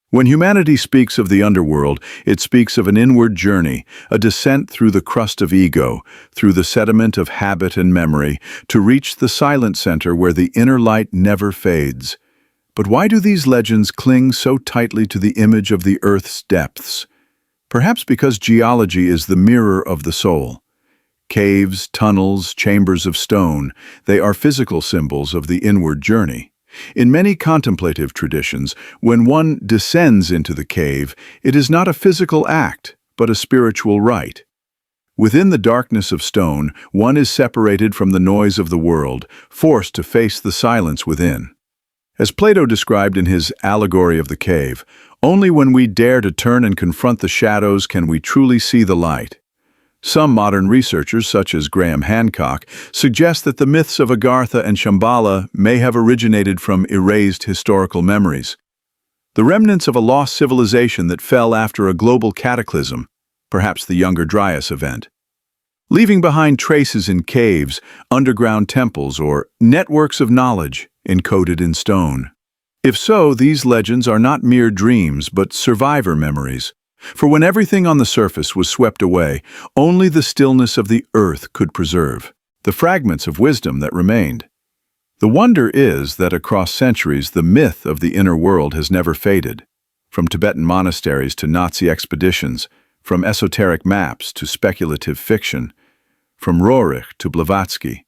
Speaker 1: When humanity speaks of the underworld, it speaks of an inward journey, a descent through the crust of ego, through the sediment of habit and memory, to reach the silent center where the inner light never fades. But why do these legends cling so tightly to the image of the Earth's depths? Perhaps because geology is the mirror of the soul. Caves, tunnels, chambers of stone, they are physical symbols of the inward journey. In many contemplative traditions, when one descends into the cave, it is not a physical act, but a spiritual rite. Within the darkness of stone, one is separated from the noise of the world, forced to face the silence within. As Plato described in his Allegory of the Cave, only when we dare to turn and confront the shadows can we truly see the light. Some modern researchers, such as Graham Hancock, suggest that the myths of Agartha and Shambhala may have originated from erased historical memories, the remnants of a lost civilization that fell after a global cataclysm, perhaps the Younger Dryas event, leaving behind traces in caves, underground temples, or networks of knowledge encoded in stone. If so, these legends are not mere dreams, but survivor memories. For when everything on the surface was swept away, only the stillness of the earth could preserve the fragments of wisdom that remained. The wonder is that across centuries the myth of the inner world has never faded. From Tibetan monasteries to Nazi expeditions, from esoteric maps to speculative fiction, from Roerich to Blavatsky,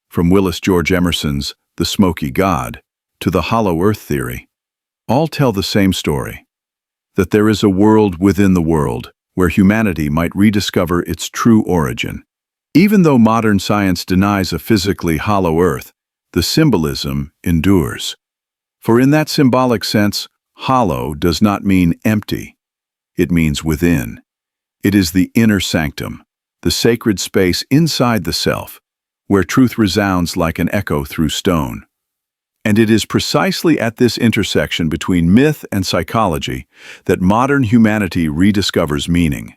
Speaker 1: from Willis George Emerson's The Smoky God to the Hollow Earth theory, all tell the same story: that there is a world within the world where humanity might rediscover its true origin. Even though modern science denies a physically hollow earth, the symbolism endures. For in that symbolic sense, hollow does not mean empty. It means within. It is the inner sanctum, the sacred space inside the self, where truth resounds like an echo through stone. And it is precisely at this intersection between myth and psychology that modern humanity rediscovers meaning.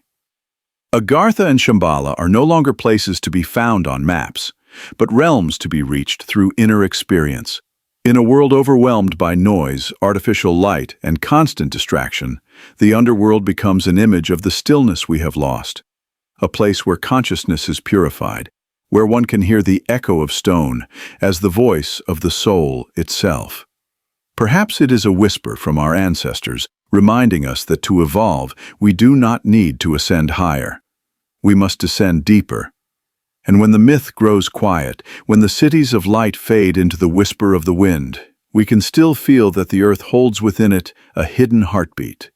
Speaker 1: Agartha and Shambhala are no longer places to be found on maps, but realms to be reached through inner experience. In a world overwhelmed by noise, artificial light, and constant distraction, the underworld becomes an image of the stillness we have lost, a place where consciousness is purified, where one can hear the echo of stone as the voice of the soul itself. Perhaps it is a whisper from our ancestors, reminding us that to evolve, we do not need to ascend higher. We must descend deeper. And when the myth grows quiet, when the cities of light fade into the whisper of the wind, we can still feel that the earth holds within it a hidden heartbeat,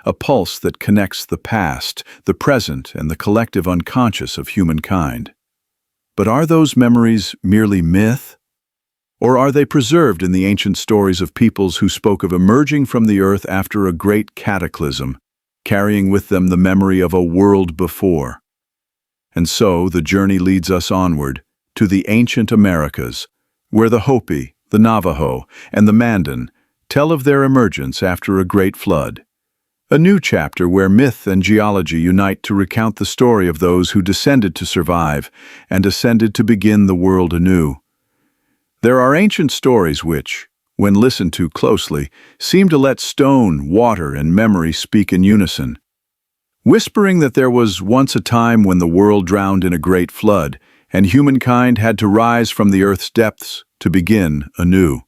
Speaker 1: a pulse that connects the past, the present, and the collective unconscious of humankind. But are those memories merely myth? Or are they preserved in the ancient stories of peoples who spoke of emerging from the earth after a great cataclysm, carrying with them the memory of a world before? And so the journey leads us onward to the ancient Americas, where the Hopi, the Navajo, and the Mandan tell of their emergence after a great flood. A new chapter where myth and geology unite to recount the story of those who descended to survive and ascended to begin the world anew. There are ancient stories which, when listened to closely, seem to let stone, water, and memory speak in unison, whispering that there was once a time when the world drowned in a great flood, and humankind had to rise from the earth's depths to begin anew.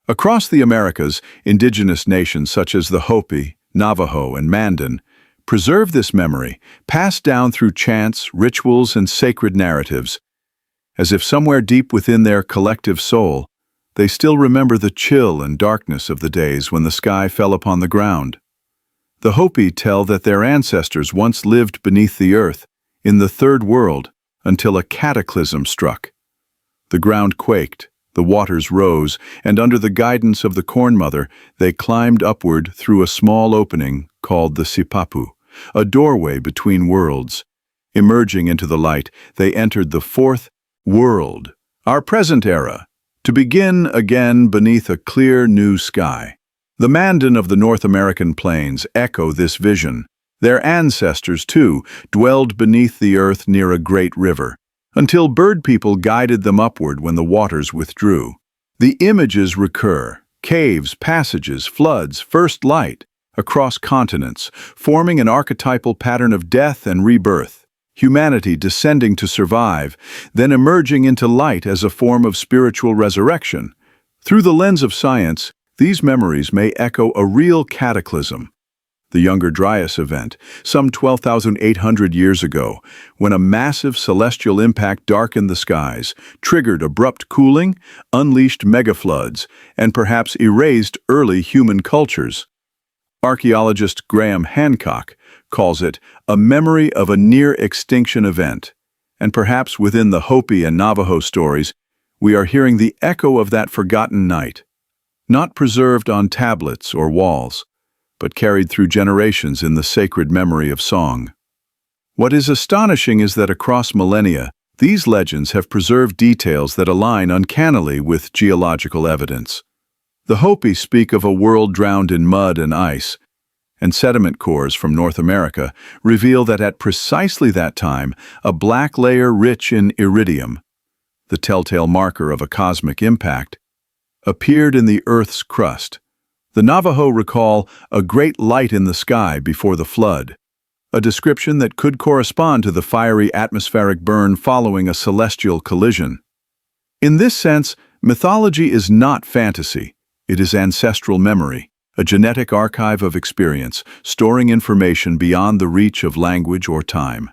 Speaker 1: Across the Americas, indigenous nations such as the Hopi, Navajo, and Mandan preserve this memory, passed down through chants, rituals, and sacred narratives, as if somewhere deep within their collective soul, they still remember the chill and darkness of the days when the sky fell upon the ground. The Hopi tell that their ancestors once lived beneath the earth, in the third world, until a cataclysm struck. The ground quaked, the waters rose, and under the guidance of the Corn Mother, they climbed upward through a small opening called the Sipapu, a doorway between worlds. Emerging into the light, they entered the fourth world, our present era, to begin again beneath a clear new sky. The Mandan of the North American plains echo this vision. Their ancestors, too, dwelled beneath the earth near a great river, until bird people guided them upward when the waters withdrew. The images recur: caves, passages, floods, first light, across continents, forming an archetypal pattern of death and rebirth, humanity descending to survive, then emerging into light as a form of spiritual resurrection. Through the lens of science, these memories may echo a real cataclysm, the Younger Dryas event, some 12,800 years ago, when a massive celestial impact darkened the skies, triggered abrupt cooling, unleashed megafloods, and perhaps erased early human cultures. Archaeologist Graham Hancock calls it a memory of a near-extinction event, and perhaps within the Hopi and Navajo stories, we are hearing the echo of that forgotten night, not preserved on tablets or walls, but carried through generations in the sacred memory of song. What is astonishing is that across millennia, these legends have preserved details that align uncannily with geological evidence. The Hopi speak of a world drowned in mud and ice, and sediment cores from North America reveal that at precisely that time, a black layer rich in iridium, the telltale marker of a cosmic impact, appeared in the Earth's crust. The Navajo recall a great light in the sky before the flood, a description that could correspond to the fiery atmospheric burn following a celestial collision. In this sense, mythology is not fantasy. It is ancestral memory, a genetic archive of experience, storing information beyond the reach of language or time.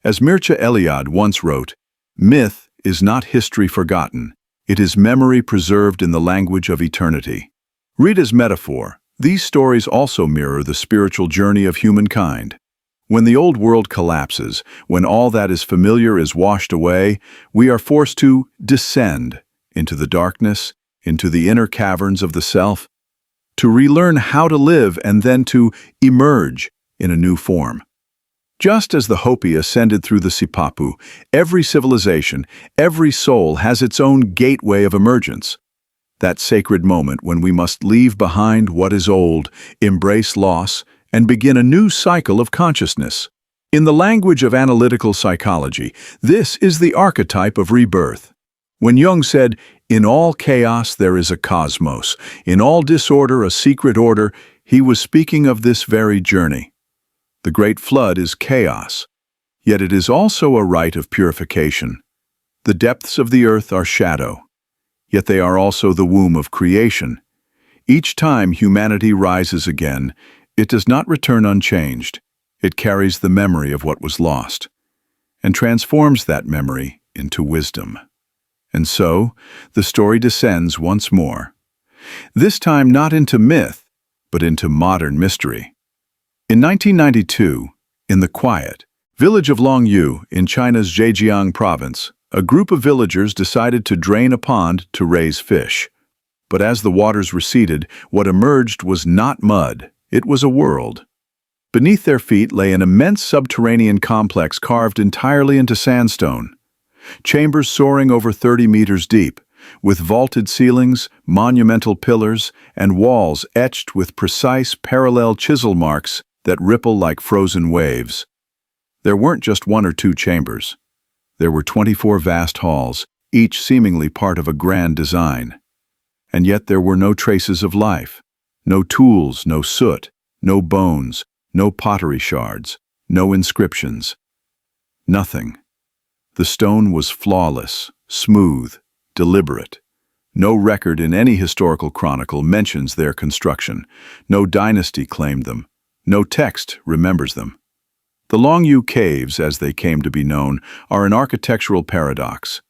Speaker 1: As Mircea Eliade once wrote, "Myth is not history forgotten. It is memory preserved in the language of eternity." Read as metaphor, these stories also mirror the spiritual journey of humankind. When the old world collapses, when all that is familiar is washed away, we are forced to descend into the darkness, into the inner caverns of the self, to relearn how to live and then to emerge in a new form. Just as the Hopi ascended through the Sipapu, every civilization, every soul has its own gateway of emergence. That sacred moment when we must leave behind what is old, embrace loss, and begin a new cycle of consciousness. In the language of analytical psychology, this is the archetype of rebirth. When Jung said, "In all chaos there is a cosmos, in all disorder a secret order," he was speaking of this very journey. The Great Flood is chaos, yet it is also a rite of purification, The depths of the earth are shadow, yet they are also the womb of creation. Each time humanity rises again, it does not return unchanged. It carries the memory of what was lost, and transforms that memory into wisdom. And so, the story descends once more, this time not into myth, but into modern mystery. In 1992, in the quiet village of Longyu in China's Zhejiang province, a group of villagers decided to drain a pond to raise fish. But as the waters receded, what emerged was not mud, it was a world. Beneath their feet lay an immense subterranean complex carved entirely into sandstone. Chambers soaring over 30 meters deep, with vaulted ceilings, monumental pillars, and walls etched with precise parallel chisel marks that ripple like frozen waves. There weren't just one or two chambers. There were 24 vast halls, each seemingly part of a grand design. And yet there were no traces of life. No tools, no soot, no bones, no pottery shards, no inscriptions. Nothing. The stone was flawless, smooth, deliberate. No record in any historical chronicle mentions their construction. No dynasty claimed them. No text remembers them. The Longyu Caves, as they came to be known, are an architectural paradox.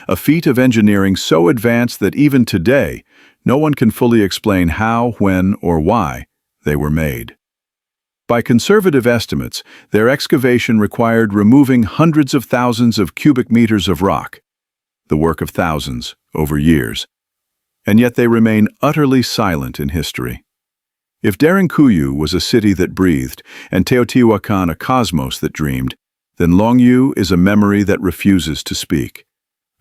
Speaker 1: A feat of engineering so advanced that even today, no one can fully explain how, when, or why they were made. By conservative estimates, their excavation required removing hundreds of thousands of cubic meters of rock, the work of thousands over years. And yet they remain utterly silent in history. If Derinkuyu was a city that breathed, and Teotihuacan a cosmos that dreamed, then Longyu is a memory that refuses to speak.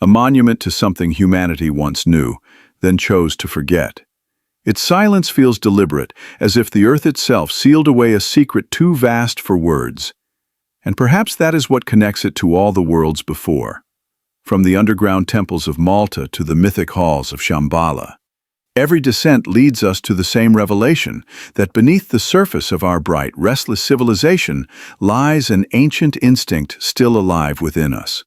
Speaker 1: A monument to something humanity once knew, then chose to forget. Its silence feels deliberate, as if the earth itself sealed away a secret too vast for words. And perhaps that is what connects it to all the worlds before. From the underground temples of Malta to the mythic halls of Shambhala. Every descent leads us to the same revelation, that beneath the surface of our bright, restless civilization lies an ancient instinct still alive within us.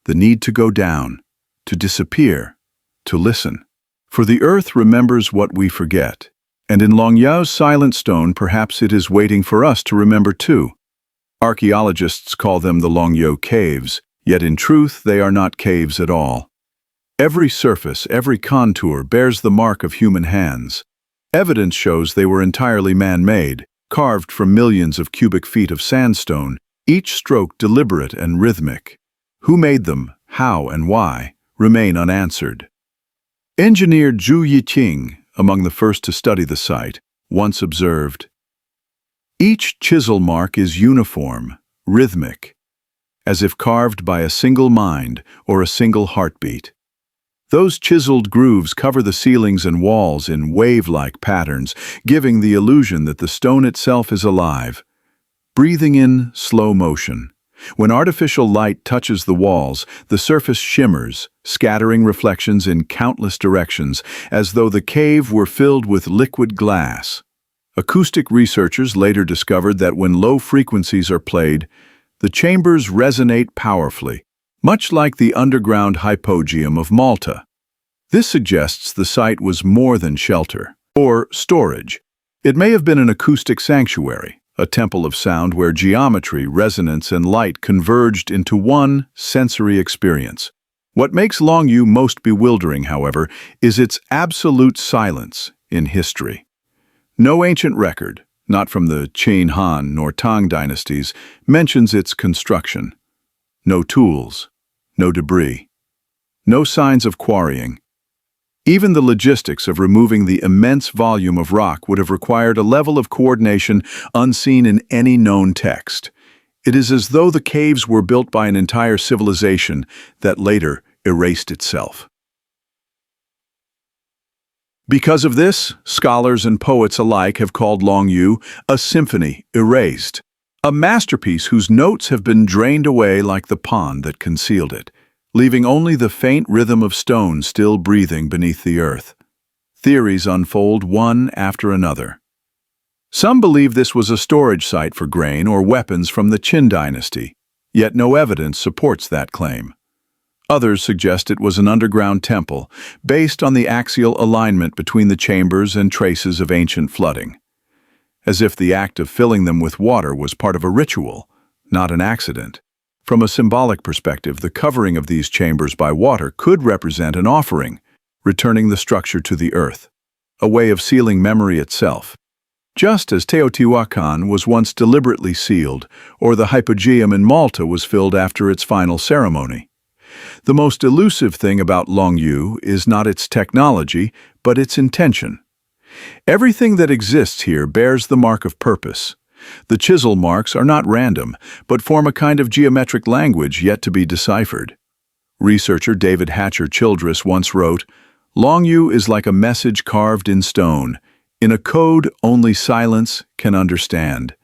Speaker 1: The need to go down, to disappear, to listen. For the earth remembers what we forget, and in Longyu's silent stone perhaps it is waiting for us to remember too. Archaeologists call them the Longyu Caves, yet in truth they are not caves at all. Every surface, every contour bears the mark of human hands. Evidence shows they were entirely man-made, carved from millions of cubic feet of sandstone, each stroke deliberate and rhythmic. Who made them, how and why, remain unanswered. Engineer Zhu Yiqing, among the first to study the site, once observed, "Each chisel mark is uniform, rhythmic, as if carved by a single mind or a single heartbeat. Those chiseled grooves cover the ceilings and walls in wave-like patterns, giving the illusion that the stone itself is alive, breathing in slow motion. When artificial light touches the walls, the surface shimmers, scattering reflections in countless directions, as though the cave were filled with liquid glass. Acoustic researchers later discovered that when low frequencies are played, the chambers resonate powerfully, much like the underground hypogeum of Malta. This suggests the site was more than shelter or storage. It may have been an acoustic sanctuary, a temple of sound where geometry, resonance, and light converged into one sensory experience. What makes Longyu most bewildering, however, is its absolute silence in history. No ancient record, not from the Qin, Han, nor Tang dynasties, mentions its construction. No tools, no debris, no signs of quarrying. Even the logistics of removing the immense volume of rock would have required a level of coordination unseen in any known text. It is as though the caves were built by an entire civilization that later erased itself. Because of this, scholars and poets alike have called Longyu a symphony erased, a masterpiece whose notes have been drained away like the pond that concealed it, leaving only the faint rhythm of stone still breathing beneath the earth. Theories unfold one after another. Some believe this was a storage site for grain or weapons from the Qin dynasty, yet no evidence supports that claim. Others suggest it was an underground temple, based on the axial alignment between the chambers and traces of ancient flooding, as if the act of filling them with water was part of a ritual, not an accident. From a symbolic perspective, the covering of these chambers by water could represent an offering, returning the structure to the earth, a way of sealing memory itself. Just as Teotihuacan was once deliberately sealed, or the hypogeum in Malta was filled after its final ceremony. The most elusive thing about Longyu is not its technology, but its intention. Everything that exists here bears the mark of purpose. The chisel marks are not random, but form a kind of geometric language yet to be deciphered. Researcher David Hatcher Childress once wrote, "Longyu is like a message carved in stone, in a code only silence can understand."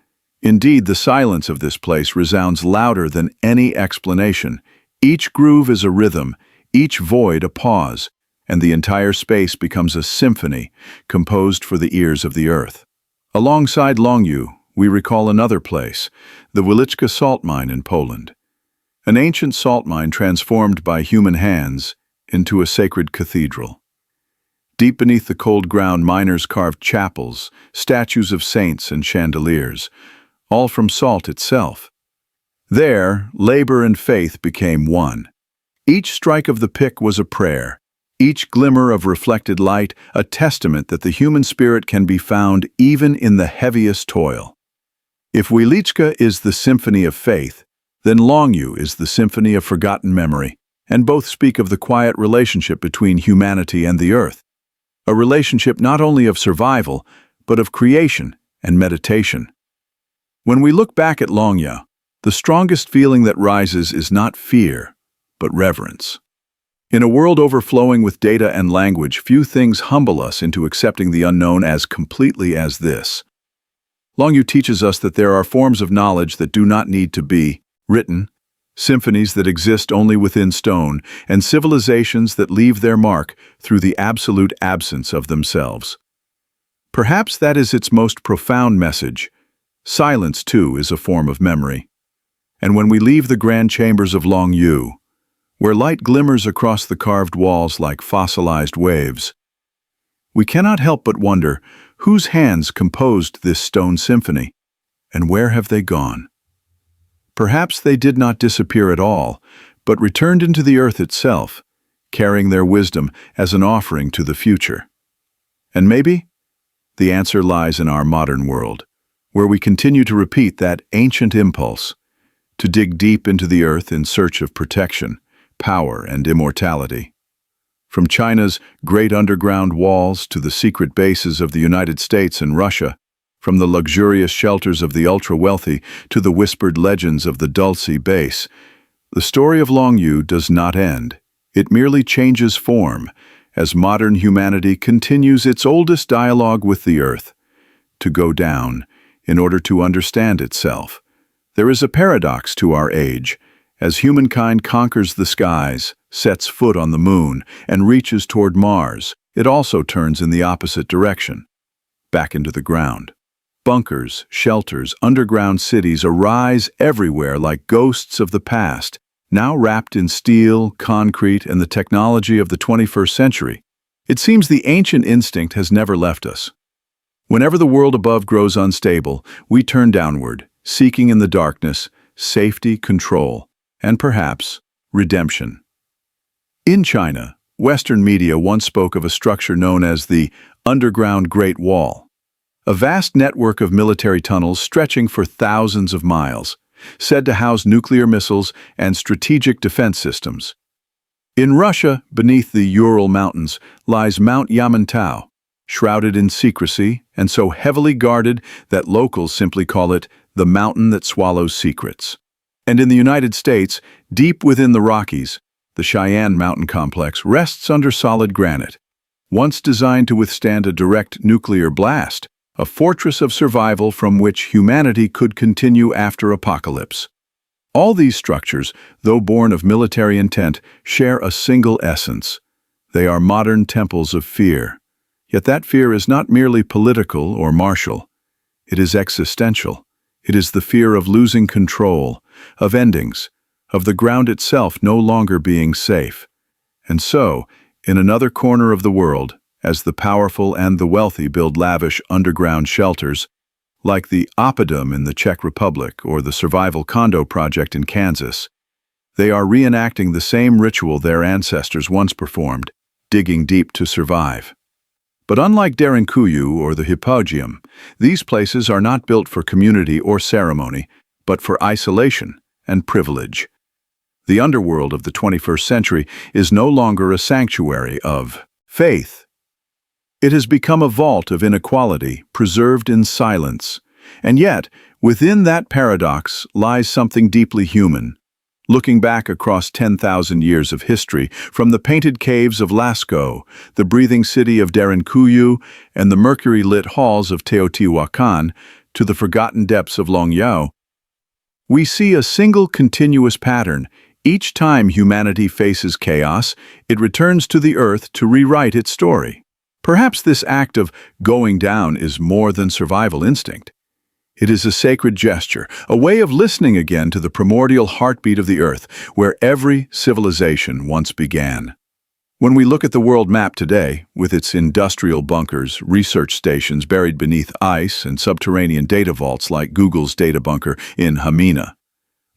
Speaker 1: Indeed, the silence of this place resounds louder than any explanation. Each groove is a rhythm, each void a pause, and the entire space becomes a symphony composed for the ears of the earth. Alongside Longyu, we recall another place, the Wieliczka salt mine in Poland. An ancient salt mine transformed by human hands into a sacred cathedral. Deep beneath the cold ground, miners carved chapels, statues of saints and chandeliers, all from salt itself. There, labor and faith became one. Each strike of the pick was a prayer, each glimmer of reflected light a testament that the human spirit can be found even in the heaviest toil. If Wieliczka is the symphony of faith, then Longyu is the symphony of forgotten memory, and both speak of the quiet relationship between humanity and the earth. A relationship not only of survival, but of creation and meditation. When we look back at Longyu, the strongest feeling that rises is not fear, but reverence. In a world overflowing with data and language, few things humble us into accepting the unknown as completely as this. Longyu teaches us that there are forms of knowledge that do not need to be written, symphonies that exist only within stone, and civilizations that leave their mark through the absolute absence of themselves. Perhaps that is its most profound message. Silence, too, is a form of memory. And when we leave the grand chambers of Longyu, where light glimmers across the carved walls like fossilized waves, we cannot help but wonder whose hands composed this stone symphony, and where have they gone? Perhaps they did not disappear at all, but returned into the earth itself, carrying their wisdom as an offering to the future. And maybe the answer lies in our modern world, where we continue to repeat that ancient impulse, to dig deep into the earth in search of protection, power, and immortality. From China's great underground walls to the secret bases of the United States and Russia, from the luxurious shelters of the ultra-wealthy to the whispered legends of the Dulce base, the story of Longyu does not end. It merely changes form as modern humanity continues its oldest dialogue with the earth, to go down in order to understand itself. There is a paradox to our age. As humankind conquers the skies, sets foot on the moon, and reaches toward Mars, it also turns in the opposite direction, back into the ground. Bunkers, shelters, underground cities arise everywhere like ghosts of the past, now wrapped in steel, concrete, and the technology of the 21st century. It seems the ancient instinct has never left us. Whenever the world above grows unstable, we turn downward, seeking in the darkness safety, control, and perhaps redemption. In China, Western media once spoke of a structure known as the Underground Great Wall, a vast network of military tunnels stretching for thousands of miles, said to house nuclear missiles and strategic defense systems. In Russia, beneath the Ural Mountains, lies Mount Yamantau, shrouded in secrecy and so heavily guarded that locals simply call it the mountain that swallows secrets. And in the United States, deep within the Rockies, the Cheyenne Mountain Complex rests under solid granite, once designed to withstand a direct nuclear blast, a fortress of survival from which humanity could continue after apocalypse. All these structures, though born of military intent, share a single essence. They are modern temples of fear. Yet that fear is not merely political or martial. It is existential. It is the fear of losing control, of endings, of the ground itself no longer being safe. And so, in another corner of the world, as the powerful and the wealthy build lavish underground shelters, like the Oppidum in the Czech Republic or the Survival Condo Project in Kansas, they are reenacting the same ritual their ancestors once performed, digging deep to survive. But unlike Derinkuyu or the Hypogeum, these places are not built for community or ceremony, but for isolation and privilege. The underworld of the 21st century is no longer a sanctuary of faith. It has become a vault of inequality, preserved in silence. And yet, within that paradox lies something deeply human. Looking back across 10,000 years of history, from the painted caves of Lascaux, the breathing city of Derinkuyu, and the mercury-lit halls of Teotihuacan, to the forgotten depths of Longyao, we see a single continuous pattern. Each time humanity faces chaos, it returns to the earth to rewrite its story. Perhaps this act of going down is more than survival instinct. It is a sacred gesture, a way of listening again to the primordial heartbeat of the earth, where every civilization once began. When we look at the world map today, with its industrial bunkers, research stations buried beneath ice, and subterranean data vaults like Google's data bunker in Hamina,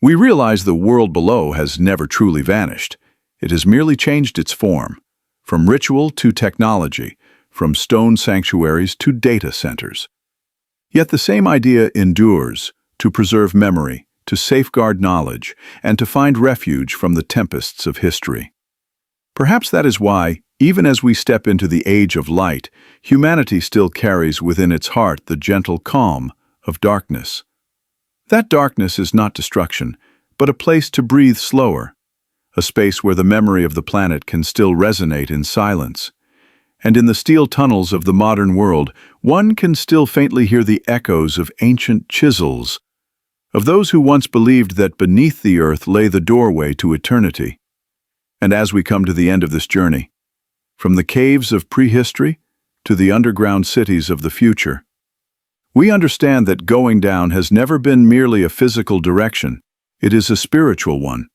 Speaker 1: we realize the world below has never truly vanished. It has merely changed its form, from ritual to technology, from stone sanctuaries to data centers. Yet the same idea endures, to preserve memory, to safeguard knowledge, and to find refuge from the tempests of history. Perhaps that is why, even as we step into the age of light, humanity still carries within its heart the gentle calm of darkness. That darkness is not destruction, but a place to breathe slower, a space where the memory of the planet can still resonate in silence. And in the steel tunnels of the modern world, one can still faintly hear the echoes of ancient chisels, of those who once believed that beneath the earth lay the doorway to eternity. And as we come to the end of this journey, from the caves of prehistory to the underground cities of the future, we understand that going down has never been merely a physical direction, it is a spiritual one.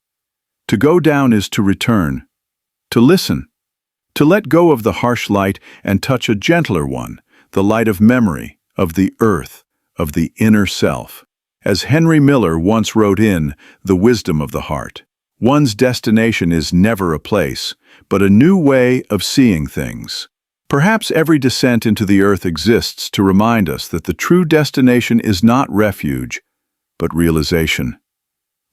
Speaker 1: To go down is to return, to listen, to let go of the harsh light and touch a gentler one, the light of memory, of the earth, of the inner self. As Henry Miller once wrote in The Wisdom of the Heart, one's destination is never a place, but a new way of seeing things. Perhaps every descent into the earth exists to remind us that the true destination is not refuge, but realization.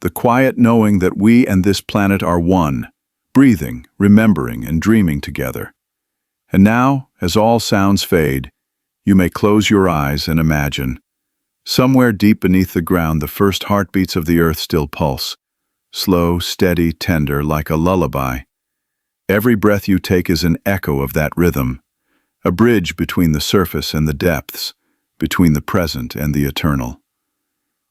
Speaker 1: The quiet knowing that we and this planet are one, breathing, remembering, and dreaming together. And now, as all sounds fade, you may close your eyes and imagine. Somewhere deep beneath the ground, the first heartbeats of the earth still pulse, slow, steady, tender, like a lullaby. Every breath you take is an echo of that rhythm, a bridge between the surface and the depths, between the present and the eternal.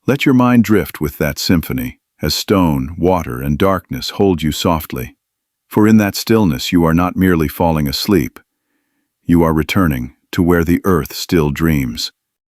Speaker 1: Let your mind drift with that symphony, as stone, water, and darkness hold you softly. For in that stillness you are not merely falling asleep. You are returning to where the earth still dreams.